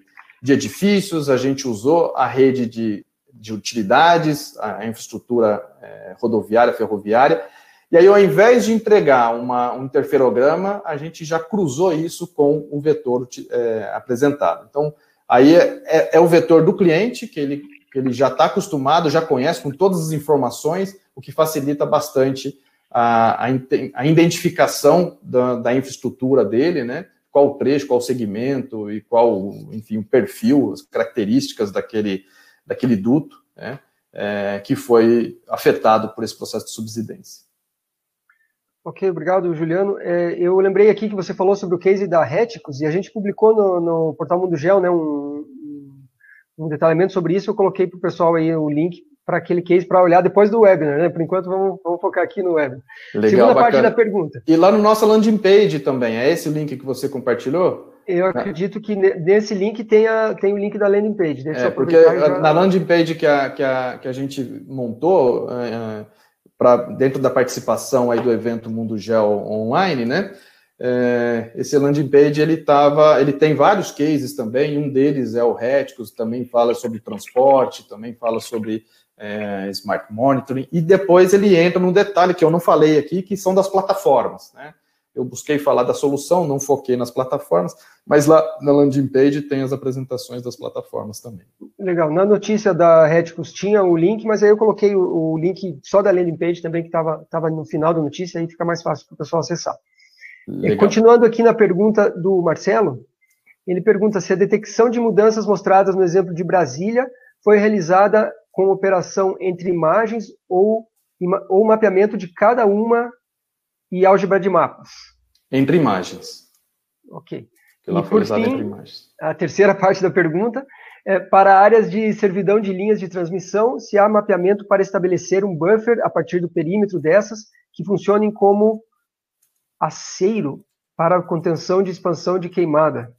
edifícios, a gente usou a rede de utilidades, a infraestrutura rodoviária, ferroviária, e aí ao invés de entregar um interferograma, a gente já cruzou isso com o vetor apresentado. Então, aí é o vetor do cliente, que ele já está acostumado, já conhece com todas as informações, o que facilita bastante a identificação da infraestrutura dele, né? Qual o trecho, qual o segmento e qual, enfim, o perfil, as características daquele duto, né? Que foi afetado por esse processo de subsidência. Ok, obrigado, Juliano. Eu lembrei aqui que você falou sobre o case da Reticus, e a gente publicou no portal Mundo Geo, né, um detalhamento sobre isso. Eu coloquei para o pessoal aí o link para aquele case para olhar depois do webinar, né? Por enquanto, vamos focar aqui no webinar. Legal, segunda bacana. parte da pergunta. E lá no nosso landing page também, é esse o link que você compartilhou? Eu acredito que nesse link tem o link da landing page. Porque na landing page que a gente montou, dentro da participação aí do evento Mundo Gel Online, né? Esse landing page ele tem vários cases também, um deles é o Réticos, também fala sobre transporte, também fala sobre Smart Monitoring, e depois ele entra num detalhe que eu não falei aqui, que são das plataformas, né? Eu busquei falar da solução, não foquei nas plataformas, mas lá na landing page tem as apresentações das plataformas também. Legal. Na notícia da Réticos tinha o link, mas aí eu coloquei o link só da landing page também, que estava no final da notícia, aí fica mais fácil para o pessoal acessar. Continuando aqui na pergunta do Marcelo, ele pergunta se a detecção de mudanças mostradas no exemplo de Brasília foi realizada com operação entre imagens ou mapeamento de cada uma e álgebra de mapas. Entre imagens. Ok. E por fim, entre imagens. A terceira parte da pergunta é para áreas de servidão de linhas de transmissão, se há mapeamento para estabelecer um buffer a partir do perímetro dessas que funcionem como aceiro para contenção de expansão de queimada.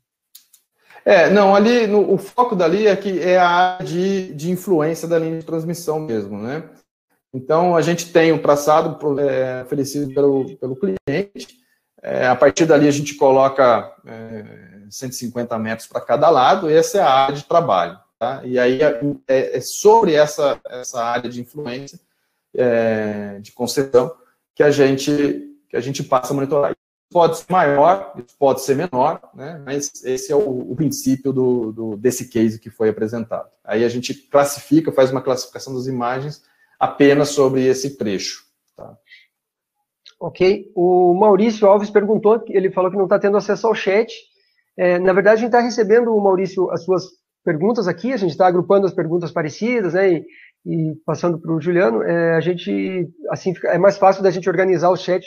Não, ali, o foco dali é que é a área de influência da linha de transmissão mesmo, né? Então, a gente tem o traçado oferecido pelo cliente, a partir dali a gente coloca 150 metros para cada lado, e essa é a área de trabalho, tá? E aí é sobre essa área de influência, de concessão, que a gente passa a monitorar. Isso pode ser maior, isso pode ser menor, né? Mas esse é o princípio desse case que foi apresentado. Aí a gente classifica, faz uma classificação das imagens apenas sobre esse trecho. Tá? Ok. O Maurício Alves perguntou, ele falou que não está tendo acesso ao chat. Na verdade, a gente está recebendo, Maurício, as suas perguntas aqui, a gente está agrupando as perguntas parecidas, né, e passando para o Juliano. Assim, é mais fácil da gente organizar o chat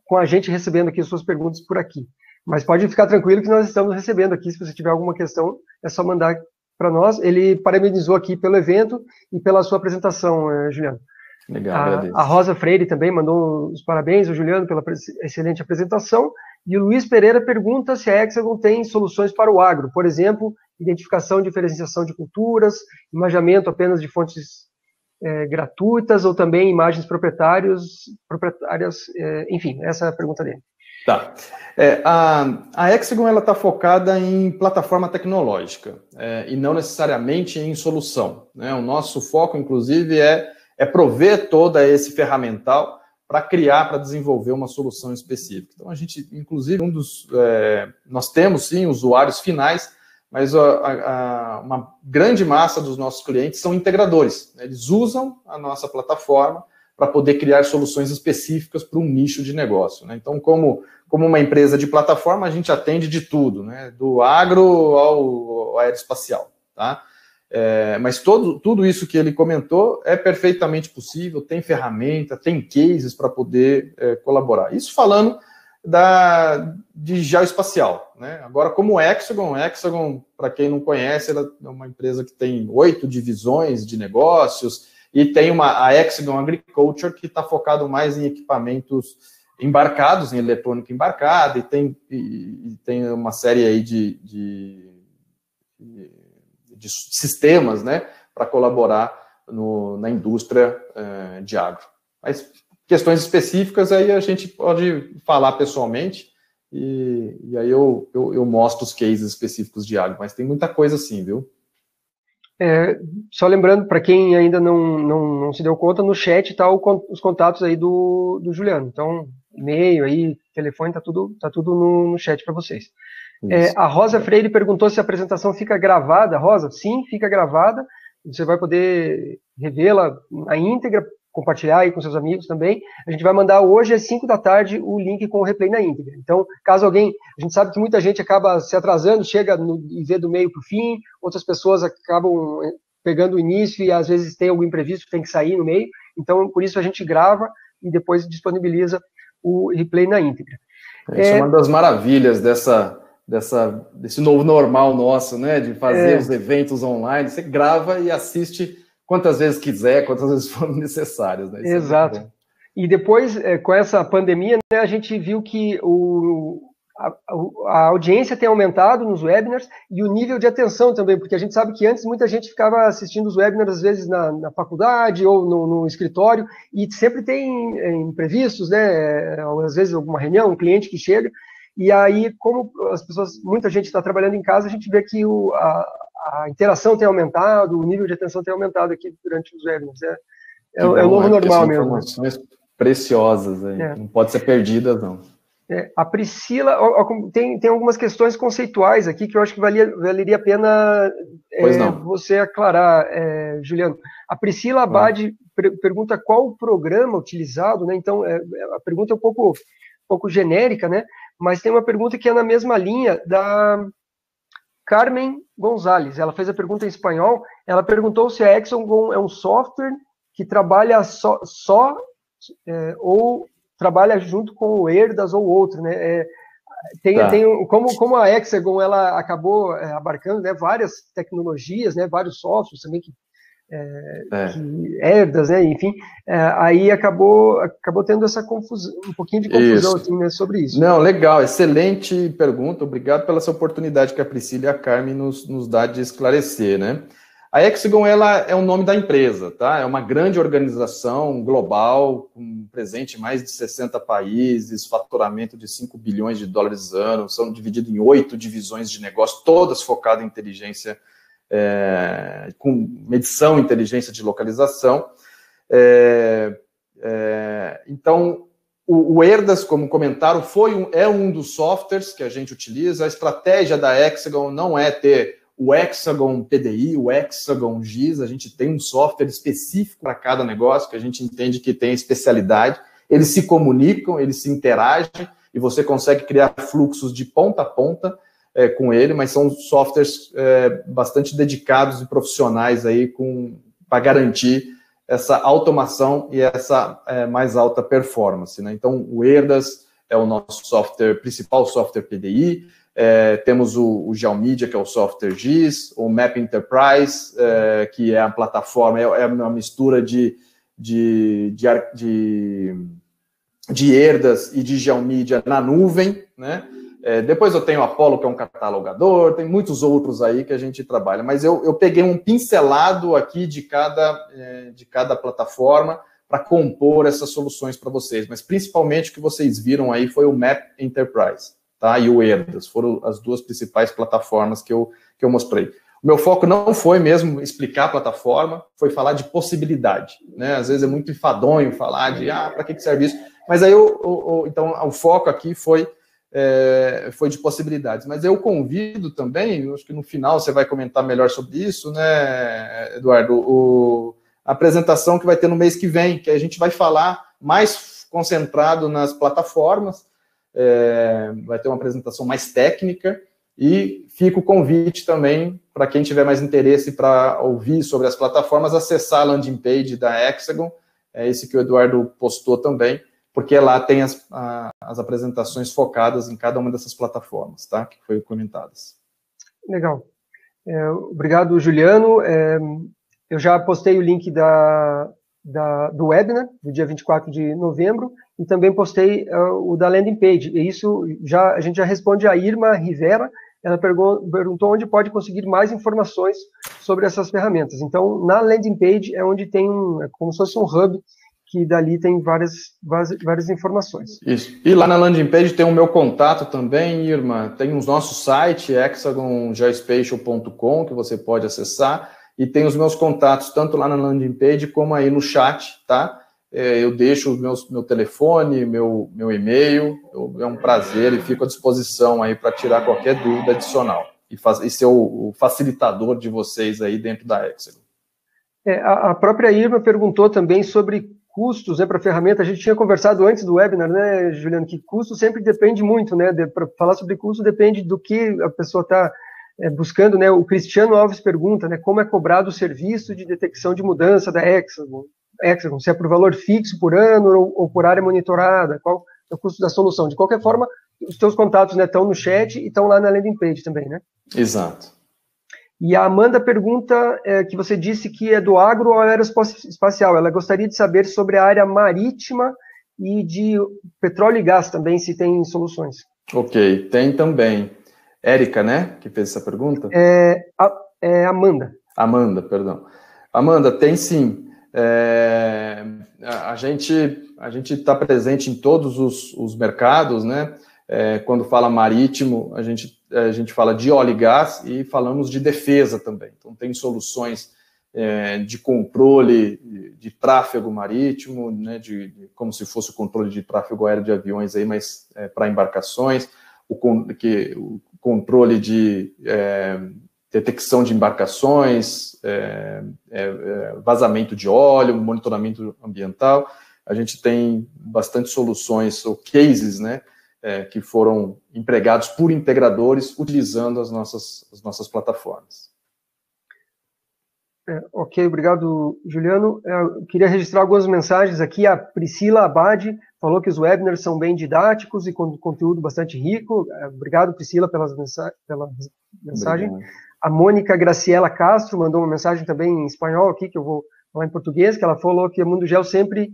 com a gente recebendo aqui as suas perguntas por aqui. Mas pode ficar tranquilo que nós estamos recebendo aqui, se você tiver alguma questão, é só mandar para nós. Ele parabenizou aqui pelo evento e pela sua apresentação, Juliano. Legal, agradeço. A Rosa Freire também mandou os parabéns ao Juliano pela excelente apresentação. E o Luiz Pereira pergunta se a Hexagon tem soluções para o agro, por exemplo, identificação e diferenciação de culturas, imaginamento apenas de fontes gratuitas ou também imagens proprietárias, enfim, essa é a pergunta dele. Tá. A Hexagon está focada em plataforma tecnológica e não necessariamente em solução, né? O nosso foco, inclusive, é prover todo esse ferramental para desenvolver uma solução específica. Então, a gente, inclusive, nós temos, sim, usuários finais, mas uma grande massa dos nossos clientes são integradores, né? Eles usam a nossa plataforma para poder criar soluções específicas para um nicho de negócio, né? Então, como uma empresa de plataforma, a gente atende de tudo, né? Do agro ao aeroespacial, tá? Mas tudo isso que ele comentou é perfeitamente possível, tem ferramenta, tem cases para poder colaborar. Isso falando de geoespacial, né? Agora, como Hexagon, para quem não conhece, ela é uma empresa que tem 8 divisões de negócios e tem a Hexagon Agriculture, que está focado mais em equipamentos embarcados, em eletrônica embarcada, e tem uma série aí de sistemas, né, para colaborar na indústria de agro. Mas questões específicas aí a gente pode falar pessoalmente e aí eu mostro os cases específicos de agro, mas tem muita coisa assim, viu? Só lembrando, para quem ainda não se deu conta, no chat tá os contatos aí do Juliano. Então, e-mail aí, telefone, tá tudo no chat para vocês. A Rosa Freire perguntou se a apresentação fica gravada. Rosa, sim, fica gravada. Você vai poder revê-la na íntegra, compartilhar aí com seus amigos também. A gente vai mandar hoje às 5 da tarde o link com o replay na íntegra. Então, caso alguém... A gente sabe que muita gente acaba se atrasando, chega e vê do meio para o fim, outras pessoas acabam pegando o início e às vezes tem algum imprevisto que tem que sair no meio. Então, por isso a gente grava e depois disponibiliza o replay na íntegra. Isso é uma das maravilhas desse novo normal nosso, né? De fazer os eventos online. Você grava e assiste quantas vezes quiser, quantas vezes forem necessárias. Né? Exato. E depois, com essa pandemia, né, a gente viu que a audiência tem aumentado nos webinars e o nível de atenção também, porque a gente sabe que antes muita gente ficava assistindo os webinars, às vezes, na faculdade ou no escritório, e sempre tem imprevistos, né? Às vezes alguma reunião, um cliente que chega, e aí, como muita gente está trabalhando em casa, a gente vê que a interação tem aumentado, o nível de atenção tem aumentado aqui durante os webinars. É o novo normal mesmo. Informações preciosas aí, não pode ser perdidas, não. A Priscila, tem algumas questões conceituais aqui que eu acho que valeria a pena você aclarar, Juliano. A Priscila Abad pergunta qual o programa utilizado, né? Então, a pergunta é um pouco genérica, né? Mas tem uma pergunta que é na mesma linha da Carmen Gonzalez. Ela fez a pergunta em espanhol. Ela perguntou se a Hexagon é um software que trabalha ou trabalha junto com o Erdas ou outro, né? Como a Hexagon ela acabou abarcando, né, várias tecnologias, né, vários softwares também que Erdas, né, enfim, aí acabou tendo essa confusão, um pouquinho de confusão assim, né, sobre isso. Não, legal, excelente pergunta, obrigado pela essa oportunidade que a Priscila e a Carmen nos dá de esclarecer, né? A Hexagon, ela é o nome da empresa, tá? É uma grande organização global, com presente em mais de 60 países, faturamento de 5 bilhões de dólares ano, são divididos em 8 divisões de negócio, todas focadas em inteligência, com medição, inteligência de localização. Então, o Erdas, como comentaram, é um dos softwares que a gente utiliza. A estratégia da Hexagon não é ter o Hexagon PDI, o Hexagon GIS, a gente tem um software específico para cada negócio, que a gente entende que tem especialidade. Eles se comunicam, eles se interagem, e você consegue criar fluxos de ponta a ponta com ele, mas são softwares bastante dedicados e profissionais aí para garantir essa automação e essa mais alta performance, né? Então, o Erdas é o nosso principal software PDI. Temos o Geomedia, que é o software GIS, o Map Enterprise, que é a plataforma, é uma mistura de Erdas e de Geomedia na nuvem, né? Depois eu tenho o Apollo, que é um catalogador, tem muitos outros aí que a gente trabalha, mas eu peguei um pincelado aqui de cada plataforma para compor essas soluções para vocês, mas principalmente o que vocês viram aí foi o Map Enterprise, tá? E o Erdas, foram as duas principais plataformas que eu mostrei. O meu foco não foi mesmo explicar a plataforma, foi falar de possibilidade, né? Às vezes é muito enfadonho falar de, para que serve isso? Mas aí, então, o foco aqui foi de possibilidades. Mas eu convido também, acho que no final você vai comentar melhor sobre isso, né, Eduardo, a apresentação que vai ter no mês que vem, que a gente vai falar mais concentrado nas plataformas, vai ter uma apresentação mais técnica, e fica o convite também para quem tiver mais interesse para ouvir sobre as plataformas, acessar a landing page da Hexagon, esse que o Eduardo postou também, porque lá tem as apresentações focadas em cada uma dessas plataformas, tá? Que foi comentadas. Legal. Obrigado, Juliano. Eu já postei o link do webinar, do dia 24 de novembro, e também postei o da landing page. E isso a gente já responde a Irma Rivera. Ela perguntou onde pode conseguir mais informações sobre essas ferramentas. Então, na landing page é onde tem como se fosse um hub, que dali tem várias informações. Isso. E lá na landing page tem o meu contato também, Irma. Tem o nosso site, hexagongeospatial.com, que você pode acessar, e tem os meus contatos, tanto lá na landing page como aí no chat, tá? Eu deixo meu telefone, meu e-mail, é um prazer e fico à disposição aí para tirar qualquer dúvida adicional e ser o facilitador de vocês aí dentro da Hexagon. A própria Irma perguntou também sobre custos, né, para a ferramenta. A gente tinha conversado antes do webinar, né, Juliano, que custo sempre depende muito, né, para falar sobre custo depende do que a pessoa está buscando, né. O Cristiano Alves pergunta, né, como é cobrado o serviço de detecção de mudança da Hexagon, se é por valor fixo por ano ou por área monitorada, qual é o custo da solução. De qualquer forma, os teus contatos, né, estão no chat e estão lá na landing page também, né? Exato. E a Amanda pergunta que você disse que é do agro ou aeroespacial. Ela gostaria de saber sobre a área marítima e de petróleo e gás também, se tem soluções. Ok, tem também. Érica, né, que fez essa pergunta? Amanda. Amanda, perdão. Amanda, tem sim. A gente está presente em todos os mercados, né? Quando fala marítimo, a gente fala de óleo e gás e falamos de defesa também. Então, tem soluções de controle de tráfego marítimo, né, como se fosse o controle de tráfego aéreo de aviões, aí, mas para embarcações, o controle de detecção de embarcações, vazamento de óleo, monitoramento ambiental. A gente tem bastante soluções ou cases, né, que foram empregados por integradores utilizando as nossas plataformas. Ok, obrigado, Juliano. Eu queria registrar algumas mensagens aqui. A Priscila Abade falou que os webinars são bem didáticos e com conteúdo bastante rico. Obrigado, Priscila, pela mensagem. Obrigado. A Mônica Graciela Castro mandou uma mensagem também em espanhol aqui, que eu vou falar em português, que ela falou que a Mundo Geo sempre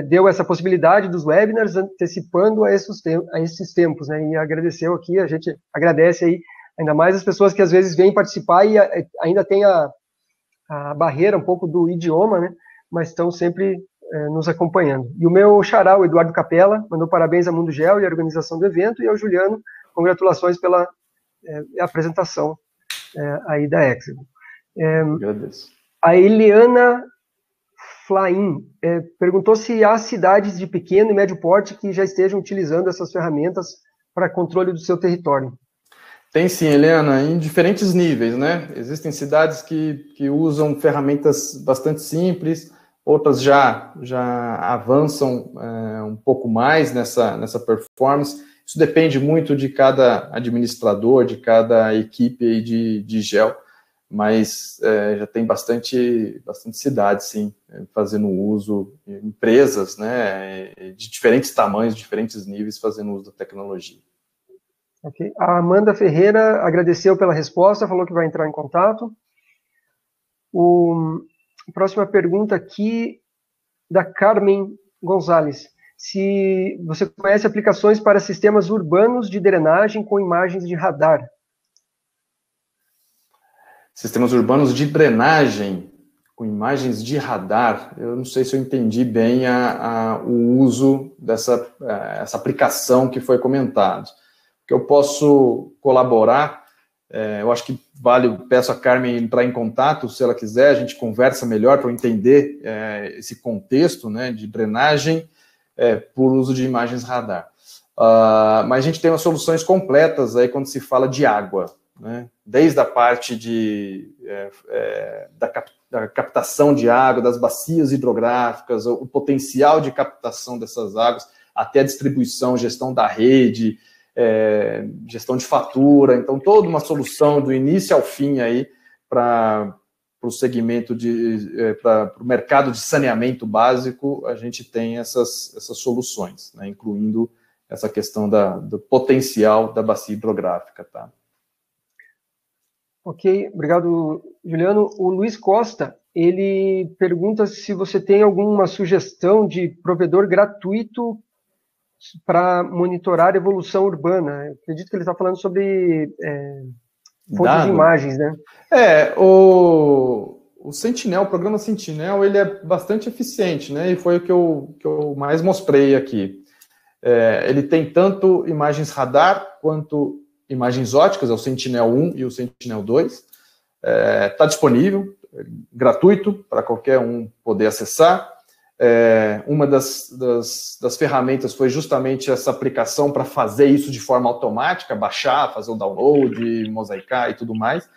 deu essa possibilidade dos webinars, antecipando a esses tempos, né? E agradeceu aqui, a gente agradece aí, ainda mais as pessoas que às vezes vêm participar e ainda tem a barreira um pouco do idioma, né? Mas estão sempre nos acompanhando. E o meu xará, o Eduardo Capella, mandou parabéns à Mundo Geo e à organização do evento, e ao Juliano, congratulações pela apresentação aí da Hexagon. Agradeço. A Eliana Flaim perguntou se há cidades de pequeno e médio porte que já estejam utilizando essas ferramentas para controle do seu território. Tem sim, Helena, em diferentes níveis, né? Existem cidades que usam ferramentas bastante simples, outras já avançam um pouco mais nessa performance. Isso depende muito de cada administrador, de cada equipe de gel, mas já tem bastante cidades, sim, fazendo uso, empresas, né, de diferentes tamanhos, diferentes níveis, fazendo uso da tecnologia. Okay. A Amanda Ferreira agradeceu pela resposta, falou que vai entrar em contato. A próxima pergunta aqui, da Carmen Gonzalez. Se você conhece aplicações para sistemas urbanos de drenagem com imagens de radar. Sistemas urbanos de drenagem com imagens de radar. Eu não sei se eu entendi bem o uso dessa essa aplicação que foi comentado. Que eu posso colaborar, eu acho que peço a Carmen entrar em contato, se ela quiser, a gente conversa melhor para eu entender esse contexto, né, de drenagem por uso de imagens radar. Mas a gente tem umas soluções completas aí quando se fala de água, né, desde a parte da captação de água, das bacias hidrográficas, o potencial de captação dessas águas, até a distribuição, gestão da rede, gestão de fatura, então toda uma solução do início ao fim aí para o segmento para o mercado de saneamento básico, a gente tem essas soluções, né, incluindo essa questão do potencial da bacia hidrográfica, tá? Ok, obrigado, Juliano. O Luiz Costa, ele pergunta se você tem alguma sugestão de provedor gratuito para monitorar a evolução urbana. Eu acredito que ele está falando sobre fontes de imagens, né? O Sentinel, o programa Sentinel, ele é bastante eficiente, né? E foi o que eu mais mostrei aqui. Ele tem tanto imagens radar quanto imagens óticas, é o Sentinel 1 e o Sentinel 2. Está disponível, gratuito, para qualquer um poder acessar. Uma das ferramentas foi justamente essa aplicação para fazer isso de forma automática, baixar, fazer o download, mosaicar e tudo mais.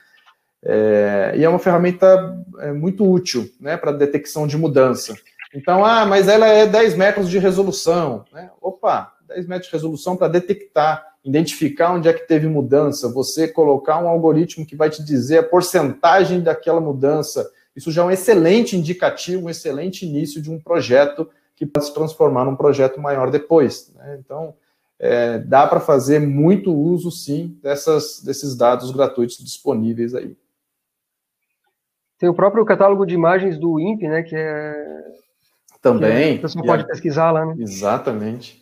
E é uma ferramenta muito útil, né, para detecção de mudança. Então, mas ela é 10 metros de resolução, né? Opa, 10 metros de resolução para detectar, identificar onde é que teve mudança, você colocar um algoritmo que vai te dizer a porcentagem daquela mudança. Isso já é um excelente indicativo, um excelente início de um projeto que pode se transformar num projeto maior depois, né? Então, dá para fazer muito uso, sim, desses dados gratuitos disponíveis aí. Tem o próprio catálogo de imagens do INPE, né, também. Que a pessoa pode pesquisar lá, né? Exatamente.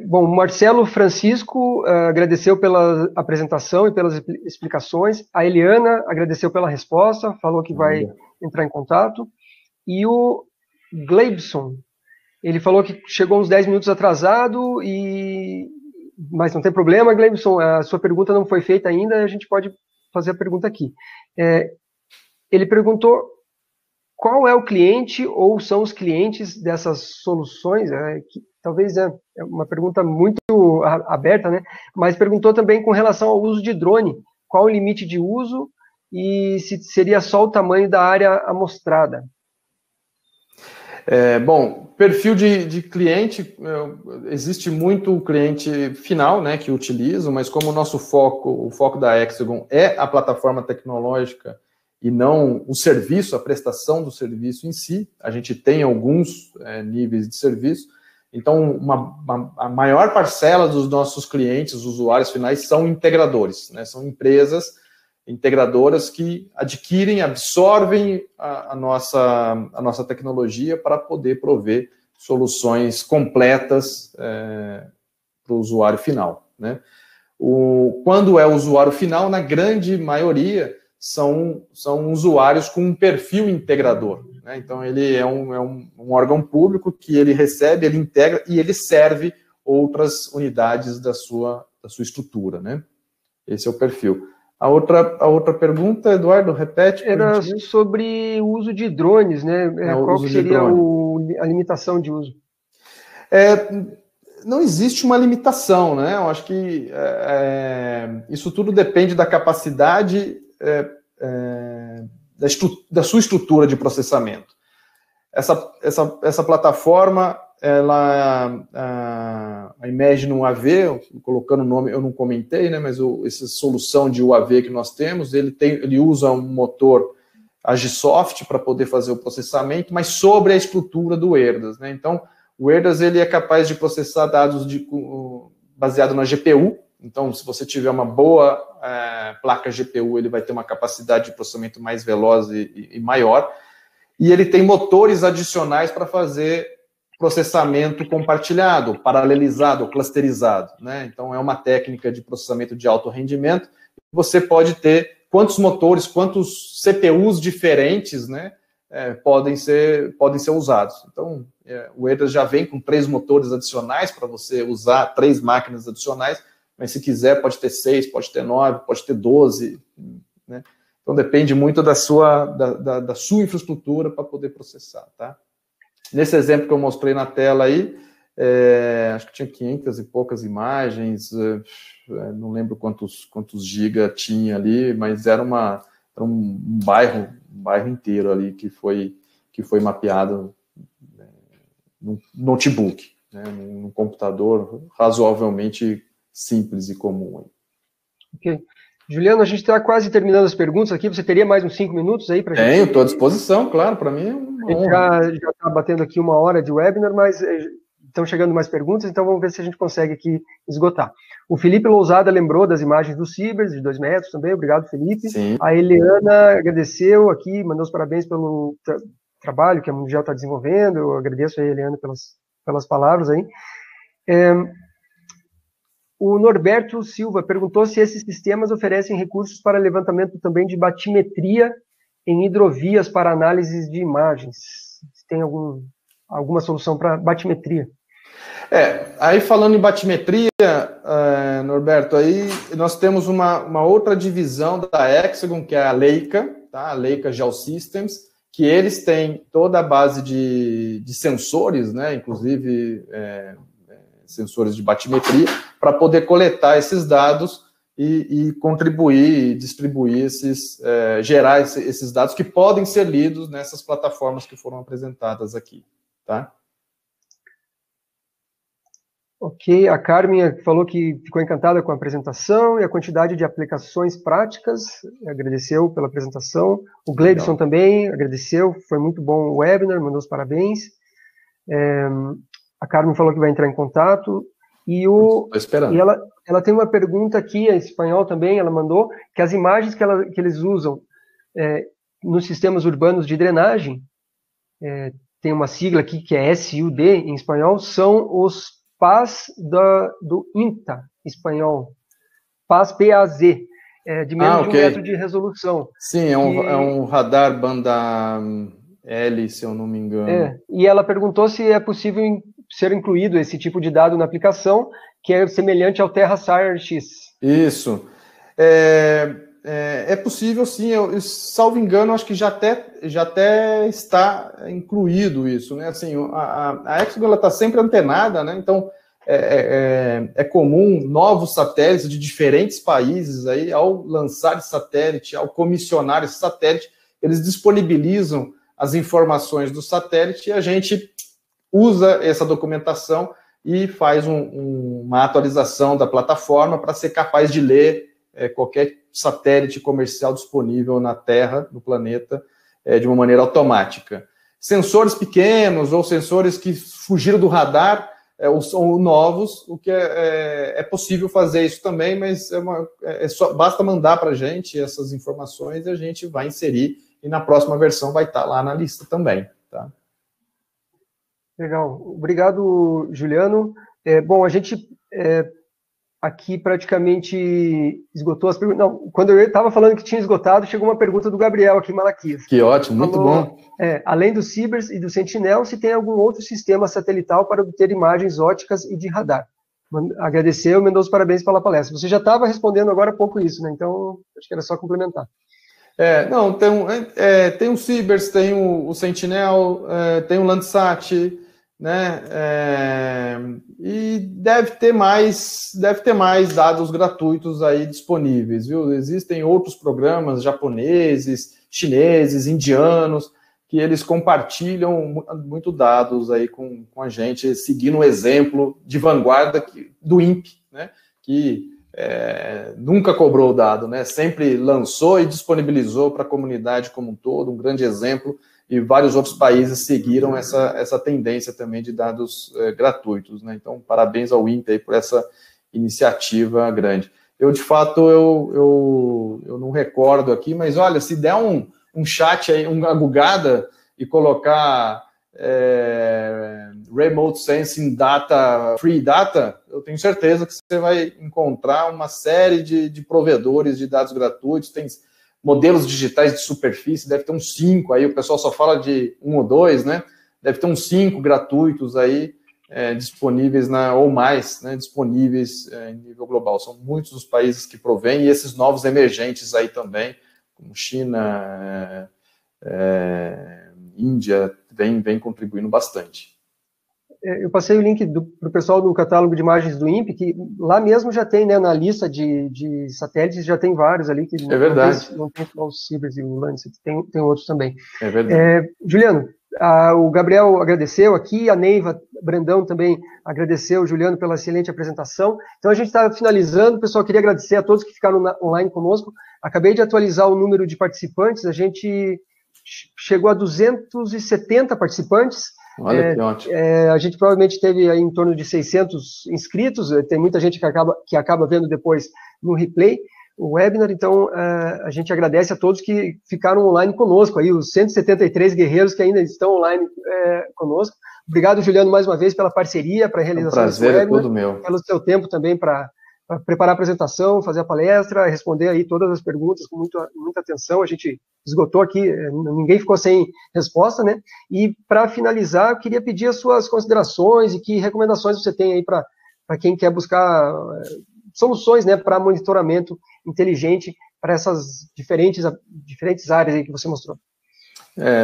Bom, o Marcelo Francisco agradeceu pela apresentação e pelas explicações. A Eliana agradeceu pela resposta, falou que vai entrar em contato. E o Gleibson, ele falou que chegou uns 10 minutos atrasado, mas não tem problema, Gleibson, a sua pergunta não foi feita ainda, a gente pode fazer a pergunta aqui. Ele perguntou qual é o cliente ou são os clientes dessas soluções, que talvez é uma pergunta muito aberta, né? Mas perguntou também com relação ao uso de drone, qual o limite de uso e se seria só o tamanho da área amostrada. Bom, perfil de cliente, existe muito o cliente final, né, que utiliza, mas como o foco da Hexagon é a plataforma tecnológica e não o serviço, a prestação do serviço em si, a gente tem alguns níveis de serviço, então a maior parcela dos nossos clientes, usuários finais, são integradores, né, são empresas integradoras que adquirem, absorvem a nossa tecnologia para poder prover soluções completas para o usuário final, né? Quando é o usuário final, na grande maioria, são usuários com um perfil integrador, né? Então, ele é um órgão público que ele recebe, ele integra e ele serve outras unidades da sua estrutura, né? Esse é o perfil. A outra pergunta, Eduardo, repete. Era sobre o uso de drones, né? Qual que seria a limitação de uso? Não existe uma limitação, né? Eu acho que isso tudo depende da capacidade da sua estrutura de processamento. Essa plataforma, a Imagine UAV, colocando o nome, eu não comentei, né, mas essa solução de UAV que nós temos, ele usa um motor Agisoft para poder fazer o processamento, mas sobre a estrutura do ERDAS, né? Então, o ERDAS ele é capaz de processar dados baseado na GPU. Então, se você tiver uma boa placa GPU, ele vai ter uma capacidade de processamento mais veloz e maior. E ele tem motores adicionais para fazer processamento compartilhado, paralelizado, clusterizado, né? Então, é uma técnica de processamento de alto rendimento. Você pode ter quantos motores, quantos CPUs diferentes, né, podem ser usados. Então, o ERDAS já vem com 3 motores adicionais para você usar 3 máquinas adicionais, mas se quiser pode ter 6, pode ter 9, pode ter 12, né? Então, depende muito da sua infraestrutura para poder processar, tá? Nesse exemplo que eu mostrei na tela aí, acho que tinha 500 e poucas imagens, não lembro quantos giga tinha ali, mas era um bairro inteiro ali que foi mapeado num notebook, né, num computador razoavelmente simples e comum. Ok. Juliano, a gente está quase terminando as perguntas aqui. Você teria mais uns 5 minutos aí para gente? Tenho, estou à disposição, claro, para mim é uma honra. A gente já está batendo aqui 1 hora de webinar, mas estão chegando mais perguntas, então vamos ver se a gente consegue aqui esgotar. O Felipe Lousada lembrou das imagens do Cibers, de 2 metros também. Obrigado, Felipe. Sim. A Eliana agradeceu aqui, mandou os parabéns pelo trabalho que a Mundial está desenvolvendo. Eu agradeço a Eliana pelas palavras aí. O Norberto Silva perguntou se esses sistemas oferecem recursos para levantamento também de batimetria em hidrovias para análise de imagens. Se tem alguma solução para batimetria? Aí falando em batimetria, Norberto, aí nós temos uma outra divisão da Hexagon, que é a Leica, tá? A Leica Geosystems, que eles têm toda a base de sensores, né? Inclusive sensores de batimetria, para poder coletar esses dados e contribuir e distribuir gerar esses dados que podem ser lidos nessas plataformas que foram apresentadas aqui, tá? Ok, a Carmen falou que ficou encantada com a apresentação e a quantidade de aplicações práticas, agradeceu pela apresentação. O Gleibson também agradeceu, foi muito bom o webinar, mandou os parabéns. A Carmen falou que vai entrar em contato. Estou esperando. E ela tem uma pergunta aqui, em espanhol também, ela mandou, que as imagens que eles usam nos sistemas urbanos de drenagem, tem uma sigla aqui que é SUD em espanhol, são os PAZ do INTA, espanhol. PAZ, P-A-Z, de menos de 1 metro de resolução. Sim, é um radar banda L, se eu não me engano. E ela perguntou se é possível ser incluído esse tipo de dado na aplicação, que é semelhante ao TerraSire X. Isso. É possível, sim. Salvo engano, acho que já até está incluído isso, né? Assim, a Hexagon está sempre antenada, né? Então, é comum novos satélites de diferentes países, aí, ao lançar esse satélite, ao comissionar esse satélite, eles disponibilizam as informações do satélite e a gente usa essa documentação e faz uma atualização da plataforma para ser capaz de ler qualquer satélite comercial disponível na Terra, no planeta, de uma maneira automática. Sensores pequenos ou sensores que fugiram do radar ou são novos, o que é possível fazer isso também, mas basta mandar para a gente essas informações e a gente vai inserir e na próxima versão vai estar lá na lista também. Tá? Legal. Obrigado, Juliano. Bom, a gente aqui praticamente esgotou as perguntas. Não, quando eu estava falando que tinha esgotado, chegou uma pergunta do Gabriel aqui em Malaquias. Que ótimo, muito bom. Além do Cibers e do Sentinel, se tem algum outro sistema satelital para obter imagens óticas e de radar? Agradecer o Mendonça, parabéns pela palestra. Você já estava respondendo agora há pouco isso, né? Então, acho que era só complementar. Não, tem o Cibers, tem o Sentinel, tem o Landsat, né? E deve ter mais dados gratuitos aí disponíveis, viu? Existem outros programas japoneses, chineses, indianos, que eles compartilham muito dados aí com a gente, seguindo o exemplo de vanguarda do INPE, né? Que nunca cobrou o dado, né? Sempre lançou e disponibilizou para a comunidade como um todo, um grande exemplo. E vários outros países seguiram essa tendência também de dados gratuitos, né? Então, parabéns ao INPE aí por essa iniciativa grande. De fato, eu não recordo aqui, mas olha, se der um chat aí, uma gugada e colocar Remote Sensing Data, Free Data, eu tenho certeza que você vai encontrar uma série de provedores de dados gratuitos, tem modelos digitais de superfície, deve ter uns 5 aí, o pessoal só fala de 1 ou 2, né? Deve ter uns 5 gratuitos aí, disponíveis, ou mais, né, disponíveis em nível global. São muitos os países que provêm, e esses novos emergentes aí também, como China, Índia, vem contribuindo bastante. Eu passei o link para o pessoal do catálogo de imagens do INPE, que lá mesmo já tem, né, na lista de satélites, já tem vários ali. Que verdade. Não tem só os Cibers e o Landsat, tem outros também. É verdade. Juliano, o Gabriel agradeceu aqui, a Neiva Brandão também agradeceu o Juliano pela excelente apresentação. Então a gente está finalizando, pessoal, queria agradecer a todos que ficaram online conosco. Acabei de atualizar o número de participantes, a gente chegou a 270 participantes. Olha que ótimo. A gente provavelmente teve aí em torno de 600 inscritos, tem muita gente que acaba vendo depois no replay o webinar, então a gente agradece a todos que ficaram online conosco, aí os 173 guerreiros que ainda estão online conosco. Obrigado, Juliano, mais uma vez pela parceria, para a realização desse webinar. Prazer é todo meu. Pelo seu tempo também para preparar a apresentação, fazer a palestra, responder aí todas as perguntas com muita atenção. A gente esgotou aqui, ninguém ficou sem resposta, né? E para finalizar, eu queria pedir as suas considerações e que recomendações você tem aí para quem quer buscar soluções, né, para monitoramento inteligente para essas diferentes áreas aí que você mostrou.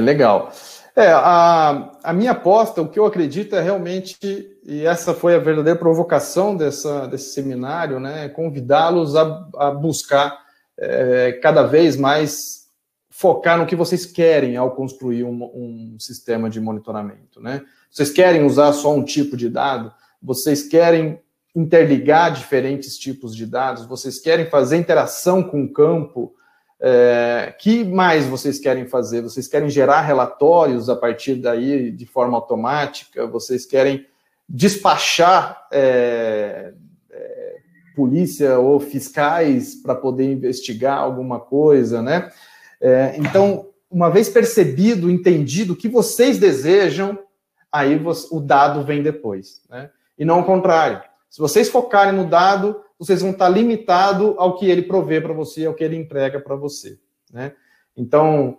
Legal. A minha aposta, o que eu acredito é realmente, e essa foi a verdadeira provocação desse seminário, né, convidá-los a buscar cada vez mais focar no que vocês querem ao construir um sistema de monitoramento, né? Vocês querem usar só um tipo de dado? Vocês querem interligar diferentes tipos de dados? Vocês querem fazer interação com o campo? Que mais vocês querem fazer? Vocês querem gerar relatórios a partir daí de forma automática? Vocês querem despachar polícia ou fiscais para poder investigar alguma coisa, né? Então, uma vez percebido, entendido o que vocês desejam, aí o dado vem depois, né? e não o contrário. Se vocês focarem no dado, vocês vão estar limitados ao que ele provê para você, ao que ele entrega para você, né? Então,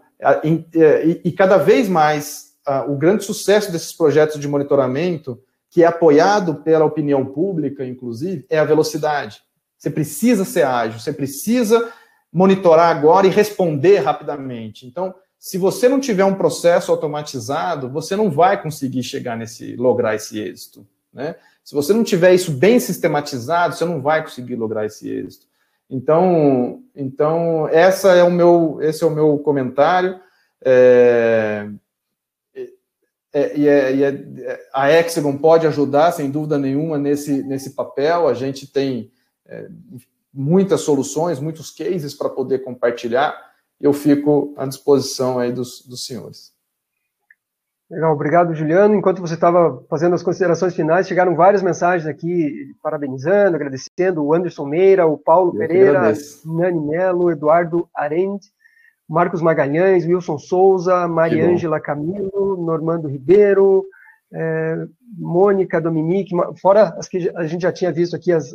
cada vez mais, o grande sucesso desses projetos de monitoramento, que é apoiado pela opinião pública, inclusive, é a velocidade. Você precisa ser ágil, você precisa monitorar agora e responder rapidamente. Então, se você não tiver um processo automatizado, você não vai conseguir lograr esse êxito, né? Se você não tiver isso bem sistematizado, você não vai conseguir lograr esse êxito. Então esse é o meu comentário. A Hexagon pode ajudar, sem dúvida nenhuma, nesse papel. A gente tem muitas soluções, muitos cases para poder compartilhar. Eu fico à disposição aí dos senhores. Legal, obrigado, Juliano. Enquanto você estava fazendo as considerações finais, chegaram várias mensagens aqui, parabenizando, agradecendo, o Anderson Meira, o Paulo Pereira, Nani Melo, Eduardo Arend, Marcos Magalhães, Wilson Souza, Mariângela Camilo, Normando Ribeiro, Mônica Dominique, fora as que a gente já tinha visto aqui as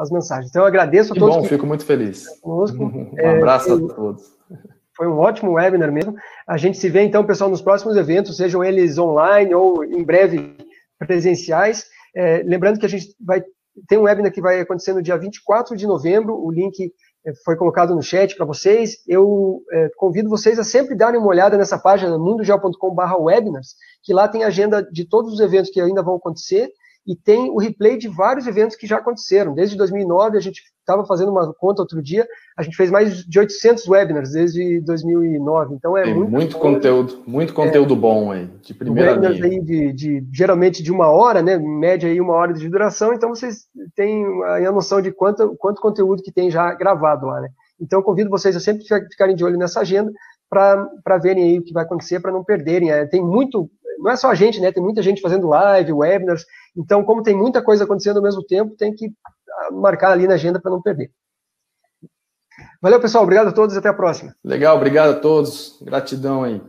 mensagens. Então, eu agradeço a todos. Bom, fico muito feliz. Conosco. Um abraço a todos. Foi um ótimo webinar mesmo. A gente se vê, então, pessoal, nos próximos eventos, sejam eles online ou, em breve, presenciais. Lembrando que a gente tem um webinar que vai acontecer no dia 24 de novembro. O link foi colocado no chat para vocês. Eu convido vocês a sempre darem uma olhada nessa página, mundogeo.com/webinars, que lá tem a agenda de todos os eventos que ainda vão acontecer e tem o replay de vários eventos que já aconteceram. Desde 2009, a gente estava fazendo uma conta outro dia, a gente fez mais de 800 webinars desde 2009. Então tem muito conteúdo bom aí, de primeira linha. Aí geralmente de 1 hora, né, em média aí 1 hora de duração, então vocês têm aí a noção de quanto conteúdo que tem já gravado lá, né? Então eu convido vocês a sempre ficarem de olho nessa agenda para verem aí o que vai acontecer, para não perderem. Tem muito, não é só a gente, né, tem muita gente fazendo live, webinars, então como tem muita coisa acontecendo ao mesmo tempo, tem que marcar ali na agenda para não perder. Valeu, pessoal. Obrigado a todos e até a próxima. Legal, obrigado a todos. Gratidão aí.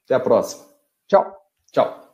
Até a próxima. Tchau. Tchau.